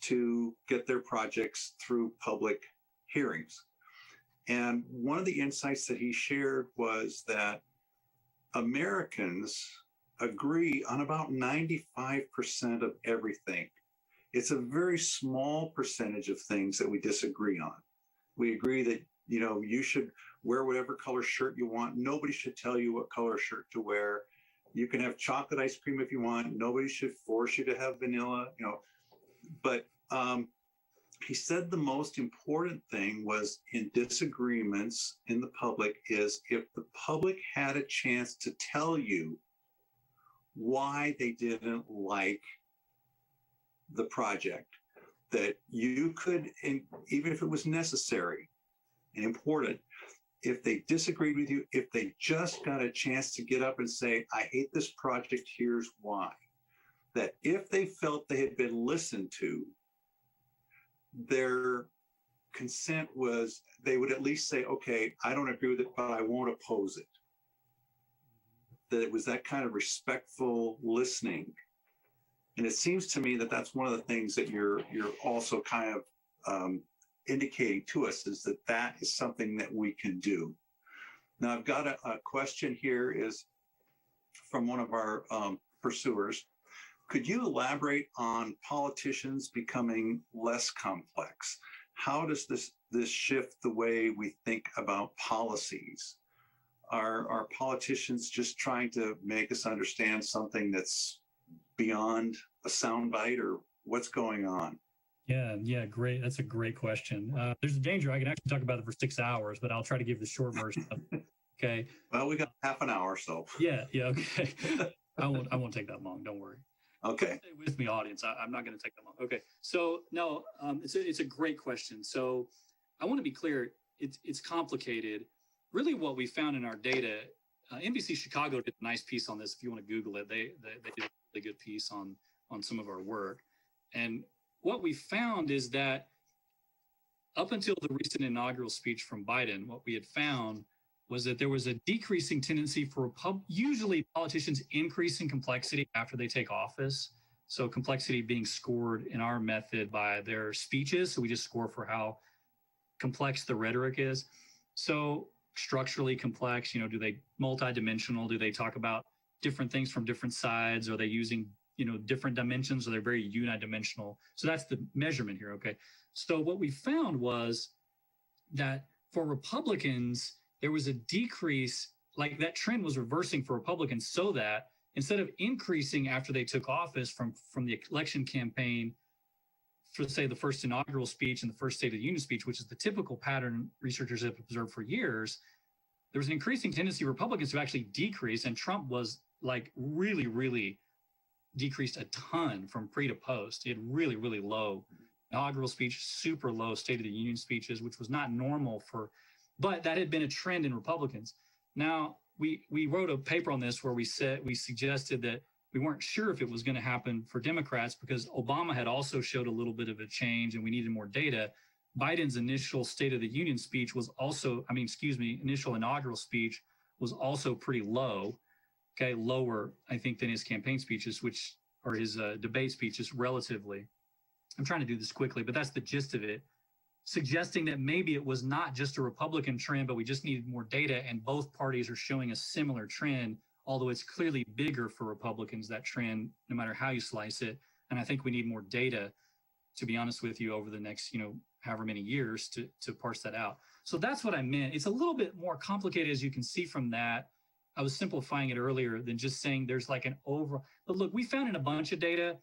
to get their projects through public hearings. And one of the insights that he shared was that Americans agree on about 95% of everything. It's a very small percentage of things that we disagree on. We agree that, you should wear whatever color shirt you want. Nobody should tell you what color shirt to wear. You can have chocolate ice cream if you want. Nobody should force you to have vanilla, But he said the most important thing was in disagreements in the public is if the public had a chance to tell you why they didn't like the project, that you could, even if it was necessary and important, if they disagreed with you, if they just got a chance to get up and say, I hate this project, here's why, that if they felt they had been listened to, their consent was, they would at least say, okay, I don't agree with it, but I won't oppose it. That it was that kind of respectful listening. And it seems to me that that's one of the things that you're also kind of indicating to us, is that is something that we can do. Now, I've got a question here is from one of our pursuers. Could you elaborate on politicians becoming less complex? How does this shift the way we think about policies? Are politicians just trying to make us understand something that's beyond a soundbite, or what's going on? Yeah, great. That's a great question. There's a danger I can actually talk about it for 6 hours, but I'll try to give the short version. Okay. Well, we got half an hour, so. Yeah. Okay. I won't take that long. Don't worry. Okay. Stay with me, audience. I'm not going to take that long. Okay. So no, it's a great question. So I want to be clear. It's complicated. Really, what we found in our data, NBC Chicago did a nice piece on this. If you want to Google it, they did a really good piece on some of our work. And what we found is that up until the recent inaugural speech from Biden, what we had found was that there was a decreasing tendency for usually politicians increasing complexity after they take office. So complexity being scored in our method by their speeches. So we just score for how complex the rhetoric is. So structurally complex, do they multidimensional? Do they talk about different things from different sides? Are they using, different dimensions? Or they're very unidimensional? So that's the measurement here. Okay. So what we found was that for Republicans, there was a decrease, like that trend was reversing for Republicans, so that instead of increasing after they took office from the election campaign, for say the first inaugural speech and the first State of the Union speech, which is the typical pattern researchers have observed for years, there was an increasing tendency of Republicans to actually decrease, and Trump was like really, really decreased a ton from pre to post. He had really, really low inaugural speech, super low State of the Union speeches, which was not normal but that had been a trend in Republicans. Now, we wrote a paper on this where we suggested that we weren't sure if it was going to happen for Democrats because Obama had also showed a little bit of a change and we needed more data. Biden's initial State of the Union speech was also, initial inaugural speech was also pretty low, okay, lower, I think, than his campaign speeches, or his debate speeches relatively. I'm trying to do this quickly, but that's the gist of it, suggesting that maybe it was not just a Republican trend, but we just needed more data, and both parties are showing a similar trend, although it's clearly bigger for Republicans, that trend, no matter how you slice it. And I think we need more data, to be honest with you, over the next, however many years to parse that out. So that's what I meant. It's a little bit more complicated, as you can see from that. I was simplifying it earlier than just saying there's like an over. But look, we found in a bunch of data,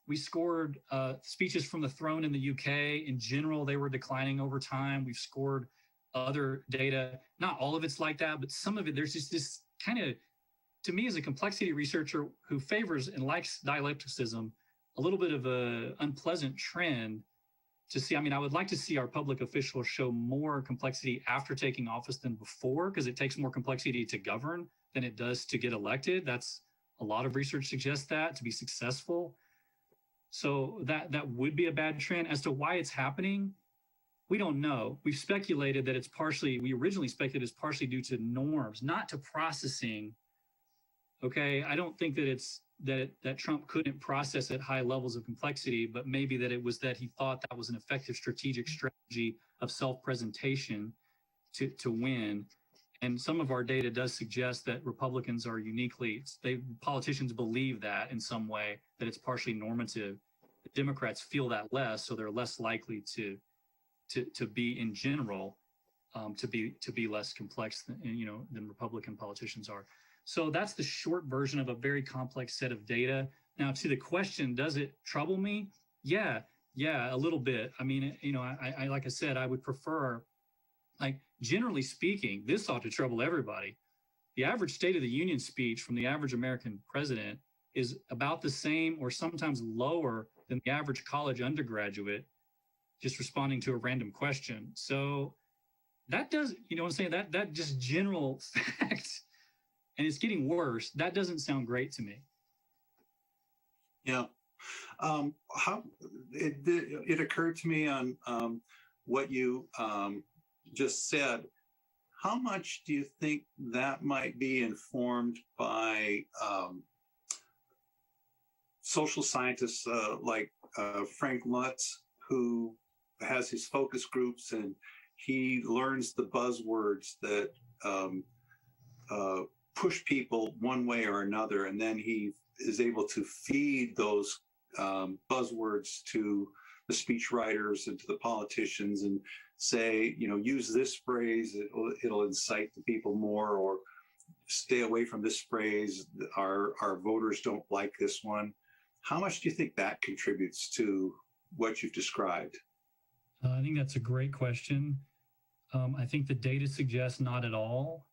we scored speeches from the throne in the UK. In general, they were declining over time. We've scored other data. Not all of it's like that, but some of it, there's just this kind of, to me as a complexity researcher who favors and likes dialecticism, a little bit of a unpleasant trend to see. I mean, I would like to see our public officials show more complexity after taking office than before, because it takes more complexity to govern than it does to get elected. That's a lot of research suggests that to be successful. So that would be a bad trend. As to why it's happening, we don't know. We've speculated that we originally speculated it's partially due to norms, not to processing. Okay, I don't think that that Trump couldn't process at high levels of complexity, but maybe that it was that he thought that was an effective strategic strategy of self-presentation to win. And some of our data does suggest that Republicans are politicians believe that in some way, that it's partially normative. The Democrats feel that less, so they're less likely to be in general, to be less complex than Republican politicians are. So that's the short version of a very complex set of data. Now, to the question, does it trouble me? Yeah, a little bit. I mean, I like I said, I would prefer, like, generally speaking, this ought to trouble everybody. The average State of the Union speech from the average American president is about the same or sometimes lower than the average college undergraduate just responding to a random question. So that does, you know what I'm saying? That just general fact, and it's getting worse. That doesn't sound great to me. Yeah. How it occurred to me on what you just said. How much do you think that might be informed by social scientists like Frank Lutz, who has his focus groups and he learns the buzzwords that push people one way or another, and then he is able to feed those buzzwords to the speech writers and to the politicians and say, use this phrase, it'll incite the people more, or stay away from this phrase, our voters don't like this one. How much do you think that contributes to what you've described? I think that's a great question. I think the data suggests not at all.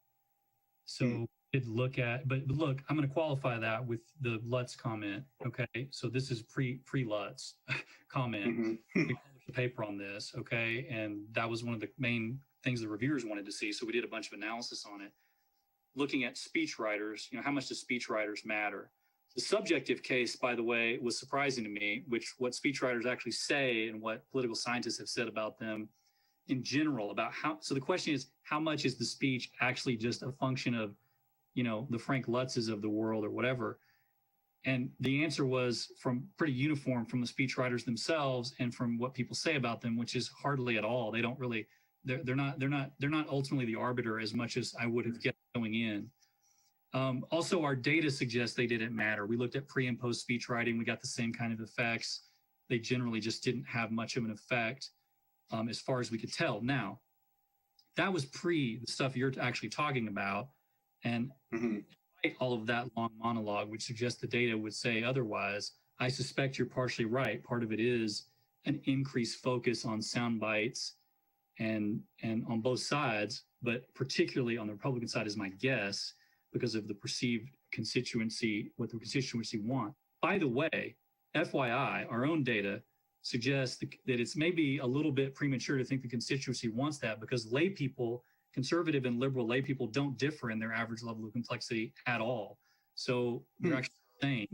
So it look, I'm going to qualify that with the Lutz comment. Okay, so this is pre-Lutz comment. Mm-hmm. We published a paper on this, okay, and that was one of the main things the reviewers wanted to see. So we did a bunch of analysis on it, looking at speechwriters. How much do speechwriters matter? The subjective case, by the way, was surprising to me, what speechwriters actually say and what political scientists have said about them in general, about how. So the question is, how much is the speech actually just a function of, the Frank Lutzes of the world or whatever? And the answer was pretty uniform from the speechwriters themselves and from what people say about them, which is hardly at all. They don't really, they're not ultimately the arbiter as much as I would have guessed going in. Also, our data suggests they didn't matter. We looked at pre and post speech writing. We got the same kind of effects. They generally just didn't have much of an effect as far as we could tell. Now, that was pre the stuff you're actually talking about. And despite all of that long monologue, which suggests the data would say otherwise, I suspect you're partially right. Part of it is an increased focus on sound bites and on both sides, but particularly on the Republican side is my guess, because of the perceived constituency, what the constituency want. By the way, FYI, our own data suggests that it's maybe a little bit premature to think the constituency wants that, because lay people, conservative and liberal lay people, don't differ in their average level of complexity at all. So they're actually saying,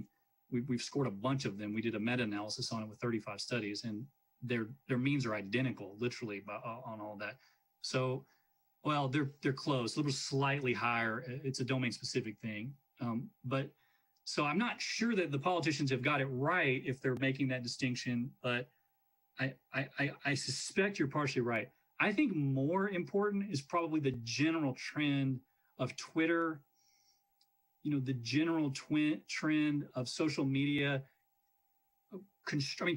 we've scored a bunch of them. We did a meta-analysis on it with 35 studies, and their means are identical, literally, on all that. So, well, they're close. Liberals slightly higher. It's a domain-specific thing. But so I'm not sure that the politicians have got it right if they're making that distinction. But I suspect you're partially right. I think more important is probably the general trend of Twitter. The general trend of social media.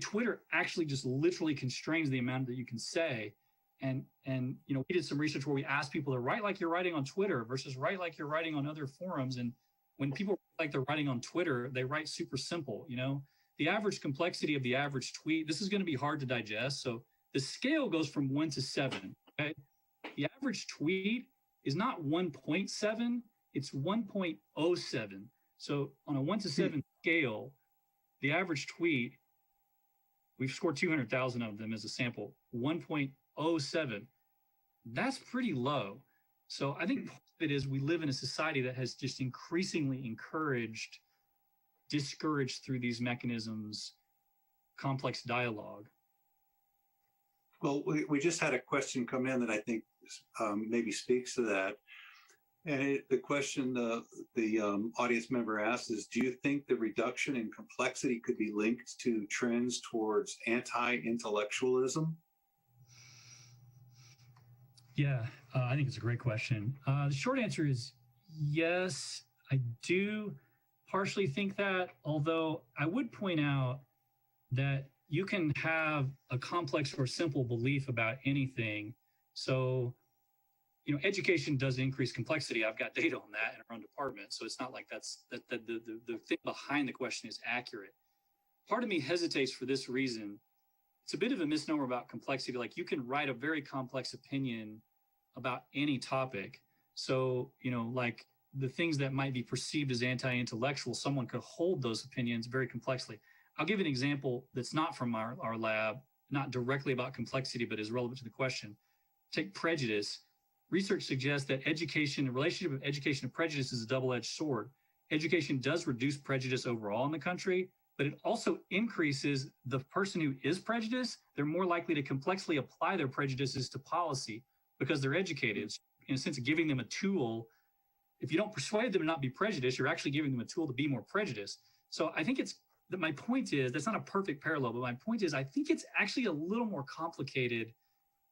Twitter actually just literally constrains the amount that you can say. And we did some research where we asked people to write like you're writing on Twitter versus write like you're writing on other forums. And when people write like they're writing on Twitter, they write super simple. The average complexity of the average tweet, this is going to be hard to digest. So the scale goes from 1 to 7. Okay, the average tweet is not 1.7, it's 1.07. So on a 1 to 7 scale, the average tweet, we've scored 200,000 of them as a sample, 1.07. That's pretty low. So I think part of it is we live in a society that has just increasingly discouraged through these mechanisms, complex dialogue. Well, we just had a question come in that I think maybe speaks to that. And the question the audience member asked is, do you think the reduction in complexity could be linked to trends towards anti-intellectualism? Yeah, I think it's a great question. The short answer is yes, I do partially think that, although I would point out that you can have a complex or simple belief about anything. So, education does increase complexity. I've got data on that in our own department. So it's not like the thing behind the question is accurate. Part of me hesitates for this reason. It's a bit of a misnomer about complexity. Like, you can write a very complex opinion about any topic. So, like the things that might be perceived as anti-intellectual, someone could hold those opinions very complexly. I'll give an example that's not from our lab, not directly about complexity, but is relevant to the question. Take prejudice. Research suggests that the relationship of education and prejudice is a double-edged sword. Education does reduce prejudice overall in the country, but it also increases the person who is prejudiced. They're more likely to complexly apply their prejudices to policy because they're educated. In a sense of giving them a tool. If you don't persuade them to not be prejudiced, you're actually giving them a tool to be more prejudiced. So I think my point is, that's not a perfect parallel, but my point is, I think it's actually a little more complicated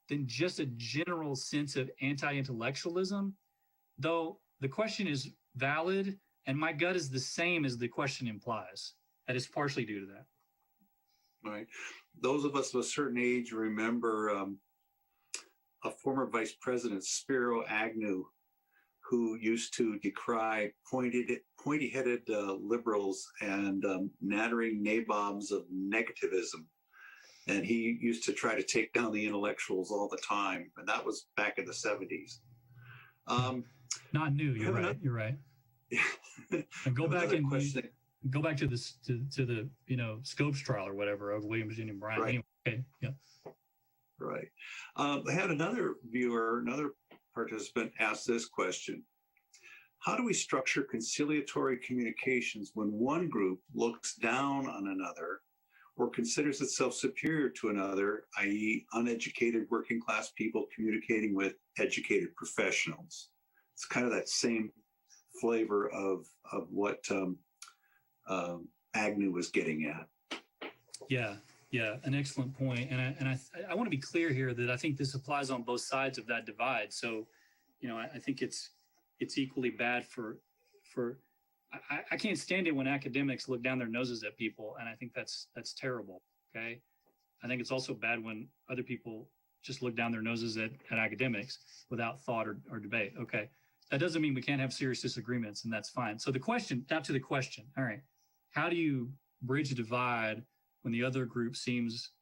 than just a general sense of anti-intellectualism, though the question is valid, and my gut is the same as the question implies, that it's partially due to that. Right. Those of us of a certain age remember a former vice president, Spiro Agnew, who used to decry pointy-headed liberals and nattering nabobs of negativism. And he used to try to take down the intellectuals all the time. And that was back in the 70s. Not new, you're right. You're right. And go back to the Scopes trial or whatever of William Virginia Bryant. Right. Anyway, okay. Yeah. Right. I had another participant ask this question. How do we structure conciliatory communications when one group looks down on another or considers itself superior to another, i.e. uneducated working class people communicating with educated professionals? It's kind of that same flavor of what Agnew was getting at. Yeah, an excellent point. And I want to be clear here that I think this applies on both sides of that divide. So, I think it's equally bad for I can't stand it when academics look down their noses at people, and I think that's terrible. Okay, I think it's also bad when other people just look down their noses at academics without thought or debate. Okay, that doesn't mean we can't have serious disagreements, and that's fine. So now to the question. All right, how do you bridge a divide when the other group seems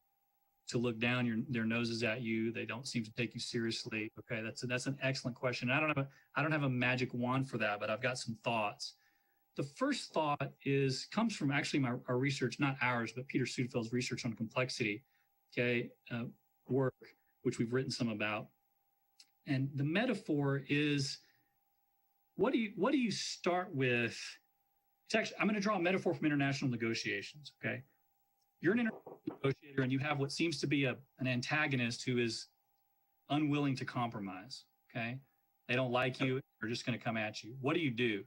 to look down their noses at you? They don't seem to take you seriously. Okay, that's an excellent question. I don't have a magic wand for that, but I've got some thoughts. The first thought comes from actually our research, not ours, but Peter Sudfeld's research on complexity, work, which we've written some about. And the metaphor is, what do you start with? I'm going to draw a metaphor from international negotiations. Okay, you're an international negotiator and you have what seems to be an antagonist who is unwilling to compromise. Okay, they don't like you; they're just going to come at you. What do?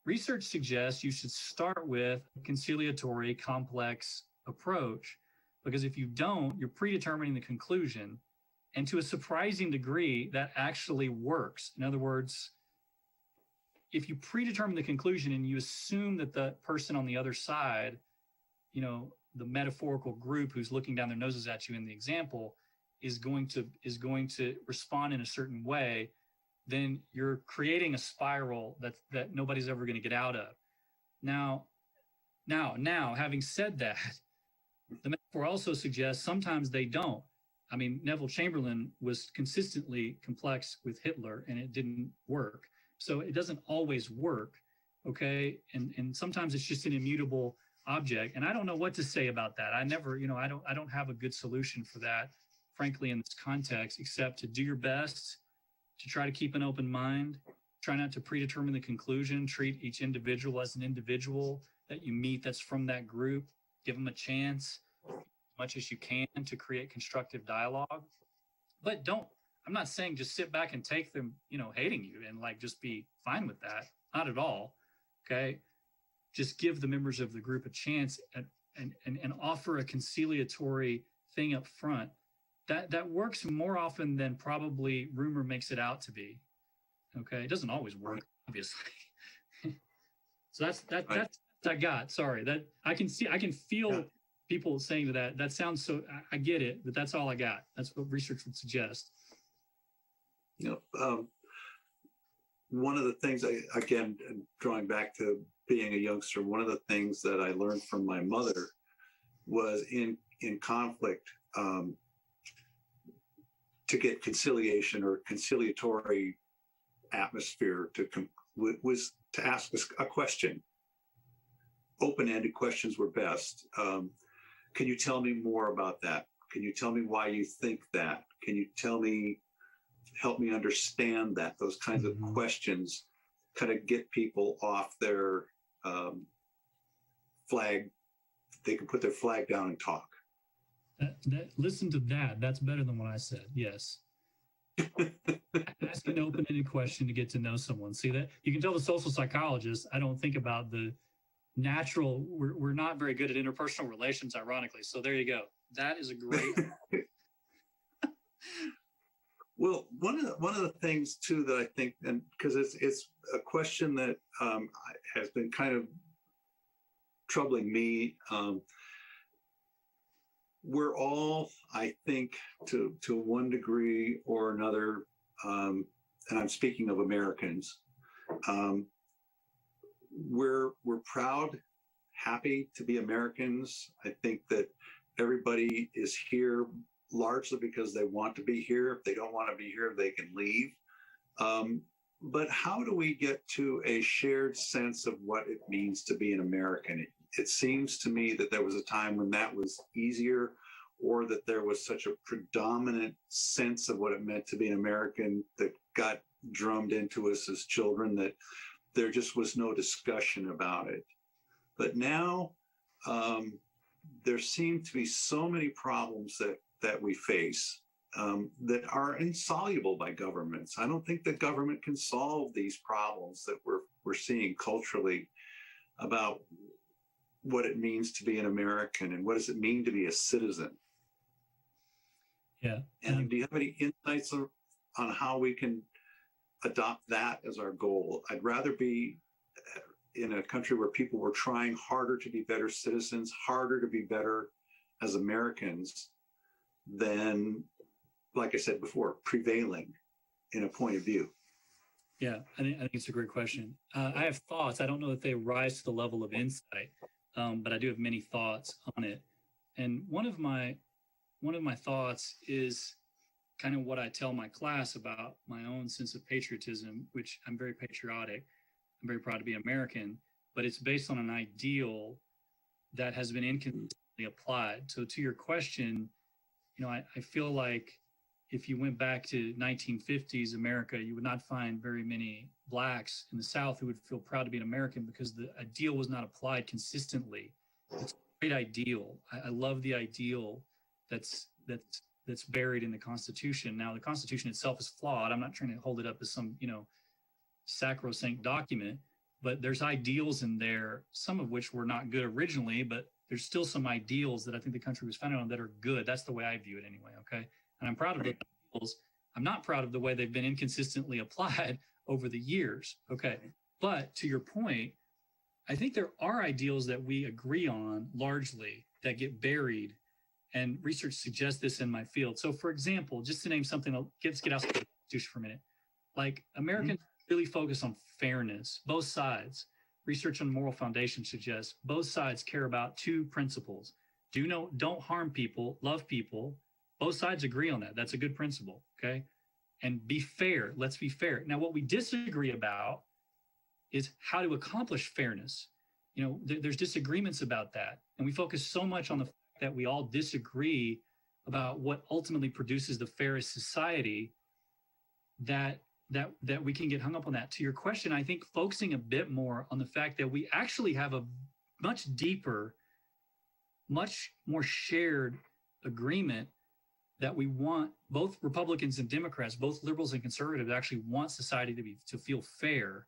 Research suggests you should start with a conciliatory, complex approach, because if you don't, you're predetermining the conclusion. And to a surprising degree, that actually works. In other words, if you predetermine the conclusion and you assume that the person on the other side, the metaphorical group who's looking down their noses at you in the example, is going to respond in a certain way, then you're creating a spiral that nobody's ever going to get out of. Now, having said that, the metaphor also suggests sometimes they don't. I mean, Neville Chamberlain was consistently complex with Hitler, and it didn't work. So it doesn't always work, okay? And sometimes it's just an immutable object. And I don't know what to say about that. I never, I don't have a good solution for that, frankly, in this context, except to do your best to try to keep an open mind, try not to predetermine the conclusion, treat each individual as an individual that you meet that's from that group, give them a chance as much as you can to create constructive dialogue. But I'm not saying just sit back and take them, hating you and like just be fine with that. Not at all. Okay. Just give the members of the group a chance and offer a conciliatory thing up front. That works more often than probably rumor makes it out to be. Okay. It doesn't always work, obviously. So that's I got. Sorry. That I can feel people saying to that sounds so, I get it, but that's all I got. That's what research would suggest. One of the things, again, drawing back to being a youngster, one of the things that I learned from my mother was in conflict, to get conciliation or conciliatory atmosphere was to ask a question. Open-ended questions were best. Can you tell me more about that? Can you tell me why you think that? Can you help me understand that? Those kinds of questions kind of get people off their flag. They can put their flag down and talk. Listen to that. That's better than what I said. Yes. Ask an open-ended question to get to know someone. See that? You can tell the social psychologist, I don't think about the natural, we're not very good at interpersonal relations, ironically. So there you go. That is a great. Well, one of the things too that I think, and because it's a question that has been kind of troubling me. We're all, I think, to one degree or another, and I'm speaking of Americans. We're proud, happy to be Americans. I think that everybody is here largely because they want to be here. If they don't want to be here, they can leave. But how do we get to a shared sense of what it means to be an American? It seems to me that there was a time when that was easier, or that there was such a predominant sense of what it meant to be an American that got drummed into us as children that there just was no discussion about it. But now there seem to be so many problems that we face that are insoluble by governments. I don't think the government can solve these problems that we're seeing culturally about what it means to be an American and what does it mean to be a citizen. Yeah. And do you have any insights on how we can adopt that as our goal? I'd rather be in a country where people were trying harder to be better citizens, harder to be better as Americans than, like I said before, prevailing in a point of view. Yeah, I think it's a great question. I have thoughts. I don't know if they rise to the level of insight, but I do have many thoughts on it. And one of my thoughts is kind of what I tell my class about my own sense of patriotism, which I'm very patriotic. I'm very proud to be American, but it's based on an ideal that has been inconsistently applied. So to your question, I feel like if you went back to 1950s America, you would not find very many Blacks in the South who would feel proud to be an American because the ideal was not applied consistently. It's a great ideal. I love the ideal that's buried in the Constitution. Now, the Constitution itself is flawed. I'm not trying to hold it up as some, sacrosanct document, but there's ideals in there, some of which were not good originally, but there's still some ideals that I think the country was founded on that are good. That's the way I view it anyway, okay? And I'm proud of those ideals. I'm not proud of the way they've been inconsistently applied over the years, okay? But to your point, I think there are ideals that we agree on largely that get buried and research suggests this in my field. So for example, just to name something, let's get outside the Constitution for a minute. Like Americans really focus on fairness, both sides. Research on moral foundation suggests both sides care about two principles. Don't harm people, love people. Both sides agree on that. That's a good principle, okay? And be fair. Let's be fair. Now, what we disagree about is how to accomplish fairness. There's disagreements about that. And we focus so much on the fact that we all disagree about what ultimately produces the fairest society that we can get hung up on that. To your question, I think focusing a bit more on the fact that we actually have a much deeper, much more shared agreement that we want, both Republicans and Democrats, both liberals and conservatives actually want society to feel fair.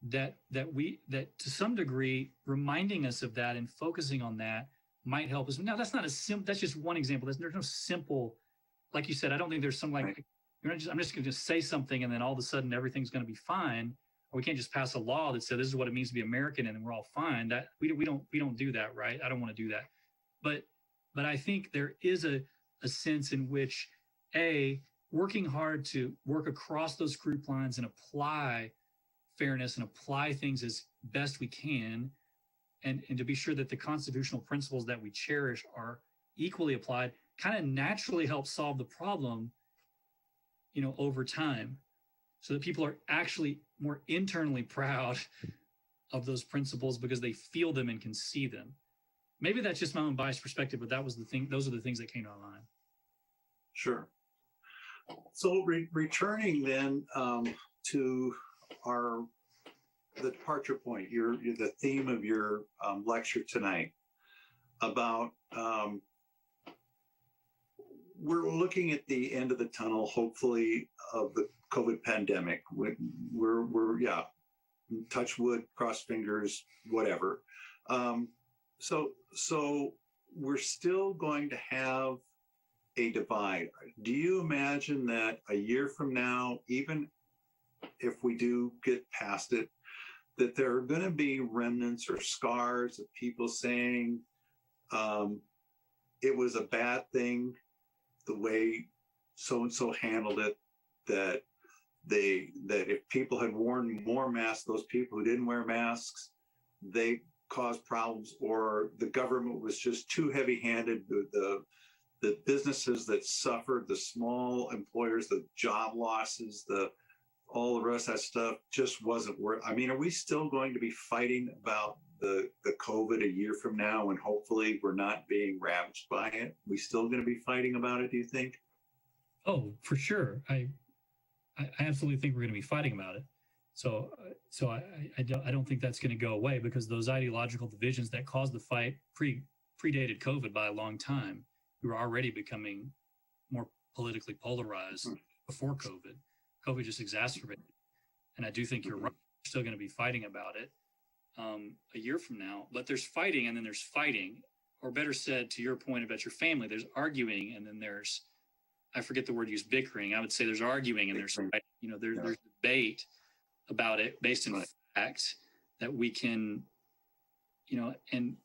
That to some degree, reminding us of that and focusing on that might help us. Now, that's not that's just one example. There's no simple, like you said, I don't think there's some like, I'm just going to say something and then all of a sudden everything's going to be fine. Or we can't just pass a law that says this is what it means to be American and then we're all fine. That we don't do that, right? I don't want to do that. But I think there is a sense in which working hard to work across those group lines and apply fairness and apply things as best we can, and to be sure that the constitutional principles that we cherish are equally applied, kind of naturally helps solve the problem, over time, so that people are actually more internally proud of those principles because they feel them and can see them. Maybe that's just my own biased perspective, but that was the thing. Those are the things that came to my mind. Sure. So returning then to the departure point, the theme of your lecture tonight about we're looking at the end of the tunnel, hopefully, of the COVID pandemic. We're touch wood, cross fingers, whatever. So we're still going to have a divide. Do you imagine that a year from now, even if we do get past it, that there are going to be remnants or scars of people saying it was a bad thing the way so-and-so handled it, that if people had worn more masks, those people who didn't wear masks, they caused problems, or the government was just too heavy-handed, the businesses that suffered, the small employers, the job losses, all the rest of that stuff just wasn't worth. I mean, are we still going to be fighting about the COVID a year from now, and hopefully we're not being ravaged by it? We still going to be fighting about it, do you think? Oh, for sure. I absolutely think we're going to be fighting about it. So I don't think that's going to go away, because those ideological divisions that caused the fight predated COVID by a long time. We were already becoming more politically polarized before COVID. COVID just exacerbated. And I do think you're right. We're still going to be fighting about it a year from now. But there's fighting, and then there's fighting. Or better said, to your point about your family, there's arguing, and then there's, I forget the word used, bickering. I would say there's arguing, and there's fighting. There's debate about it based in facts that we can, and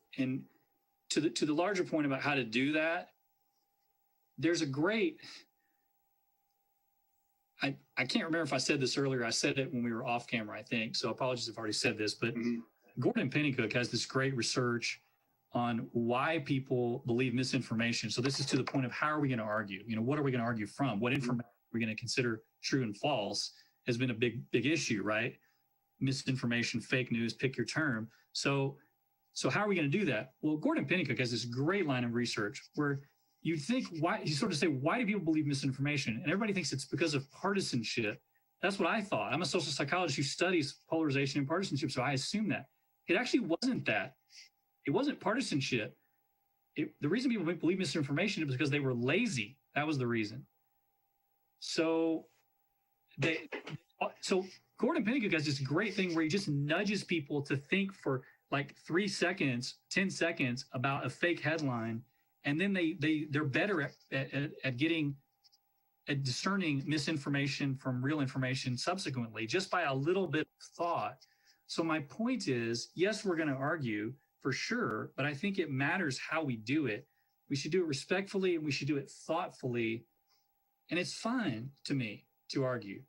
to the larger point about how to do that, there's a great, I can't remember if I said this earlier. I said it when we were off camera, I think. So apologies if I've already said this, but Gordon Pennycook has this great research on why people believe misinformation. So this is to the point of how are we going to argue? What are we going to argue from? What information are we going to consider true and false has been a big issue, right? Misinformation, fake news, pick your term. So how are we going to do that? Well, Gordon Pennycook has this great line of research where you think, why, you sort of say, why do people believe misinformation? And everybody thinks it's because of partisanship. That's what I thought. I'm a social psychologist who studies polarization and partisanship, so I assume that. It actually wasn't that. It wasn't partisanship. The reason people believe misinformation is because they were lazy. That was the reason. So Gordon Pennycook has this great thing where he just nudges people to think for like 3 seconds, 10 seconds about a fake headline. And then they're better at discerning misinformation from real information subsequently, just by a little bit of thought. So my point is, yes, we're going to argue for sure, but I think it matters how we do it. We should do it respectfully, and we should do it thoughtfully. And it's fine to me to argue.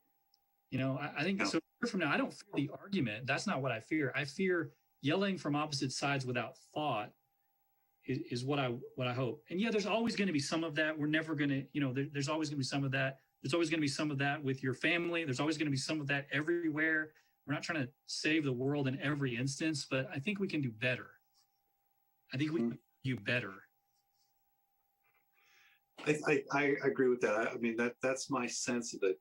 I think so. From now, I don't fear the argument. That's not what I fear. I fear yelling from opposite sides without thought is what I hope. And yeah, there's always going to be some of that. We're never going to, there's always going to be some of that. There's always going to be some of that with your family. There's always going to be some of that everywhere. We're not trying to save the world in every instance, but I think we can do better. I think we can do better. I agree with that. I mean, that's my sense of it.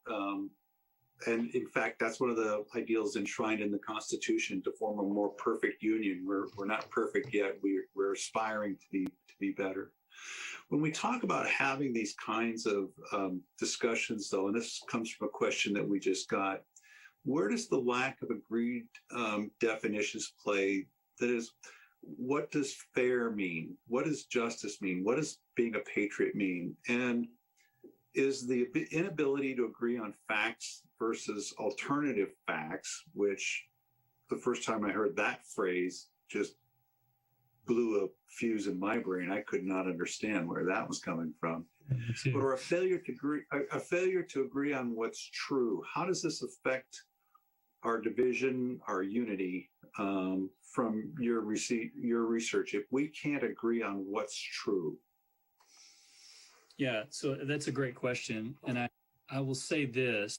And in fact, that's one of the ideals enshrined in the Constitution, to form a more perfect union. We're not perfect yet. We're aspiring to be better. When we talk about having these kinds of discussions, though, and this comes from a question that we just got, where does the lack of agreed definitions play? That is, what does fair mean? What does justice mean? What does being a patriot mean? And is the inability to agree on facts versus alternative facts, which the first time I heard that phrase just blew a fuse in my brain. I could not understand where that was coming from. Or a failure to agree on what's true. How does this affect our division, our unity, from your research, if we can't agree on what's true? Yeah, so that's a great question. And I will say this.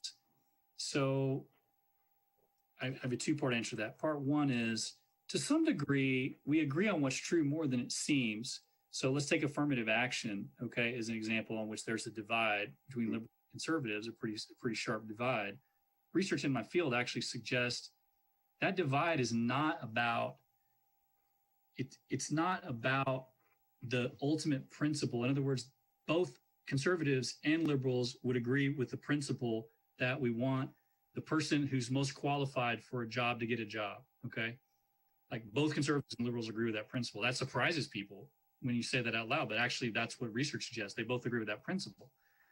So I have a two-part answer to that. Part one is, to some degree, we agree on what's true more than it seems. So let's take affirmative action, okay, as an example on which there's a divide between liberals and conservatives, a pretty sharp divide. Research in my field actually suggests that divide is not about it's not about the ultimate principle. In other words, both conservatives and liberals would agree with the principle that we want the person who's most qualified for a job to get a job, okay? Like, both conservatives and liberals agree with that principle. That surprises people when you say that out loud, but actually that's what research suggests. They both agree with that principle.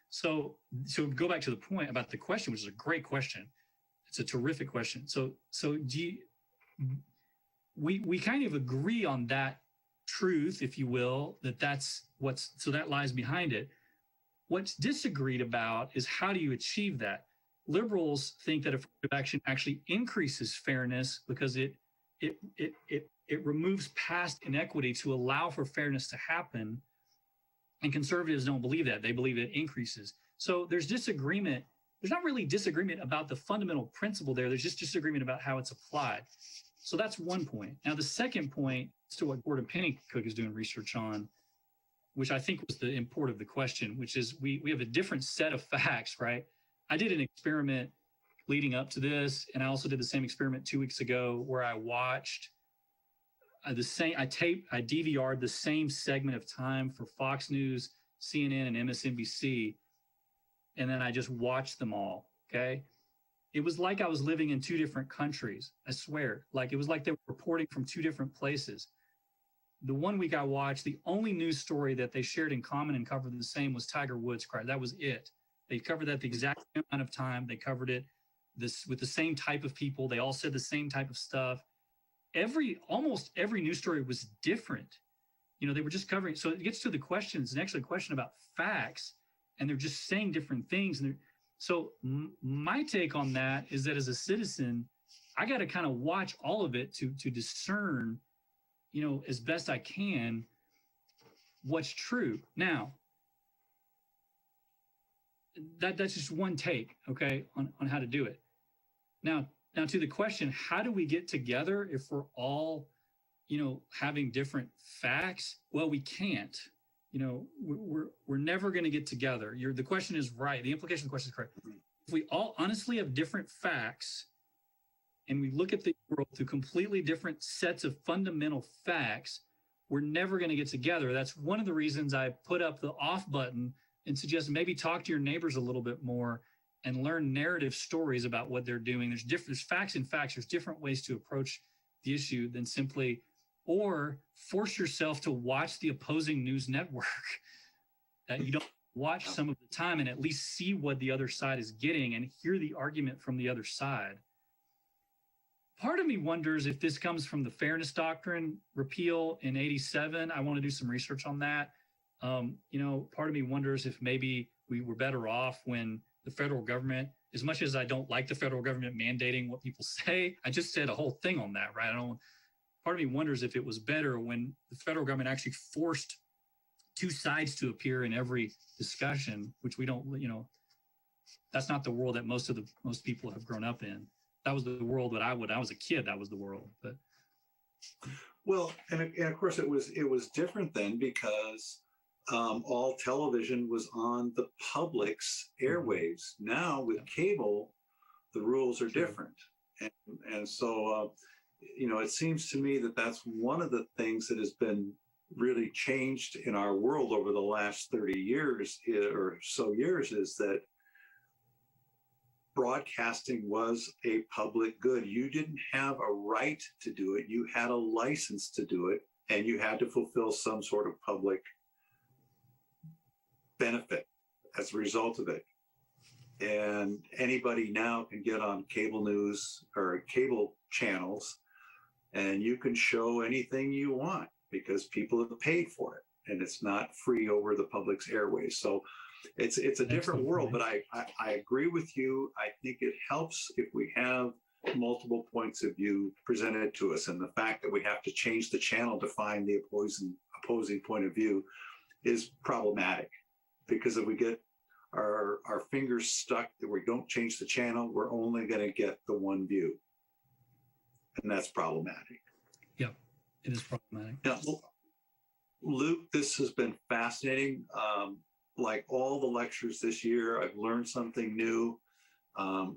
So go back to the point about the question, which is a great question. It's a terrific question. So we kind of agree on that truth, if you will, that lies behind it. What's disagreed about is, how do you achieve that? Liberals think that affirmative action actually increases fairness because it removes past inequity to allow for fairness to happen. And conservatives don't believe that. They believe it increases. So there's disagreement. There's not really disagreement about the fundamental principle there. There's just disagreement about how it's applied. So that's one point. Now, the second point is to what Gordon Pennycook is doing research on, which I think was the import of the question, which is we have a different set of facts, right? I did an experiment leading up to this, and I also did the same experiment 2 weeks ago where I watched I DVR'd the same segment of time for Fox News, CNN, and MSNBC, and then I just watched them all, okay? It was like I was living in two different countries, I swear. Like, it was like they were reporting from two different places. The 1 week I watched, the only news story that they shared in common and covered the same was Tiger Woods' crash. That was it. They covered that the exact same amount of time. They covered it with the same type of people. They all said the same type of stuff. Almost every news story was different. They were just covering. So it gets to the question. It's actually a question about facts, and they're just saying different things. So my take on that is that as a citizen, I got to kind of watch all of it to discern, as best I can, what's true. Now, that's just one take, okay, on how to do it. Now to the question, how do we get together if we're all, having different facts? Well, we can't. We're never going to get together. The question is right. The implication of the question is correct. If we all honestly have different facts and we look at the world through completely different sets of fundamental facts, we're never going to get together. That's one of the reasons I put up the off button and suggest maybe talk to your neighbors a little bit more and learn narrative stories about what they're doing. There's facts and facts. There's different ways to approach the issue than simply, or force yourself to watch the opposing news network that you don't watch some of the time and at least see what the other side is getting and hear the argument from the other side. Part of me wonders if this comes from the Fairness Doctrine repeal in '87. I want to do some research on that. Part of me wonders if maybe we were better off when the federal government, as much as I don't like the federal government mandating what people say, I just said a whole thing on that, right? Part of me wonders if it was better when the federal government actually forced two sides to appear in every discussion, which we don't, that's not the world that most people have grown up in. That was the world that I was a kid, that was the world. But well, and of course it was different then because all television was on the public's airwaves. Now with cable, the rules are different, and so it seems to me that that's one of the things that has been really changed in our world over the last 30 years or so years is that broadcasting was a public good. You didn't have a right to do it. You had a license to do it, and you had to fulfill some sort of public benefit as a result of it. And anybody now can get on cable news or cable channels, and you can show anything you want because people have paid for it, and it's not free over the public's airways. So it's a different world, but I agree with you. I think it helps if we have multiple points of view presented to us, and the fact that we have to change the channel to find the opposing point of view is problematic, because if we get our fingers stuck that we don't change the channel, we're only going to get the one view, and that's problematic. Yeah, it is problematic. Now, Luke, this has been fascinating. Like all the lectures this year, I've learned something new.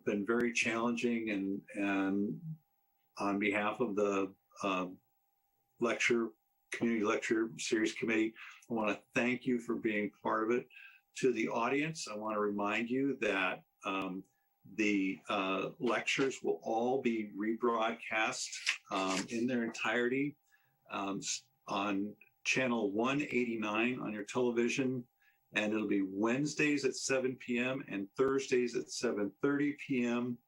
Been very challenging, and on behalf of the community lecture series committee, I want to thank you for being part of it. To the audience, I want to remind you that the lectures will all be rebroadcast in their entirety on channel 189 on your television. And it'll be Wednesdays at 7 p.m. and Thursdays at 7:30 p.m.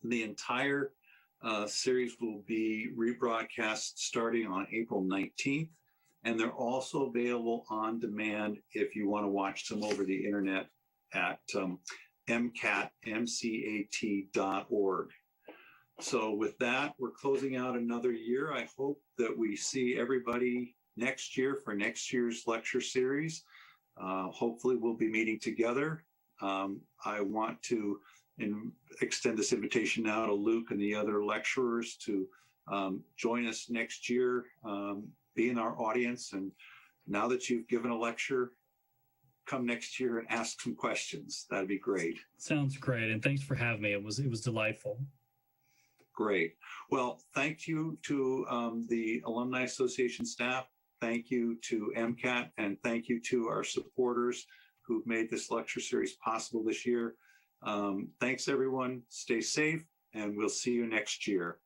The entire series will be rebroadcast starting on April 19th. And they're also available on demand if you want to watch them over the internet at mcat.org. So with that, we're closing out another year. I hope that we see everybody next year for next year's lecture series. Hopefully we'll be meeting together. I want to extend this invitation now to Luke and the other lecturers to join us next year, be in our audience. And now that you've given a lecture, come next year and ask some questions. That'd be great. Sounds great. And thanks for having me. It was delightful. Great. Well, thank you to the Alumni Association staff. Thank you to MCAT, and thank you to our supporters who've made this lecture series possible this year. Thanks, everyone. Stay safe, and we'll see you next year.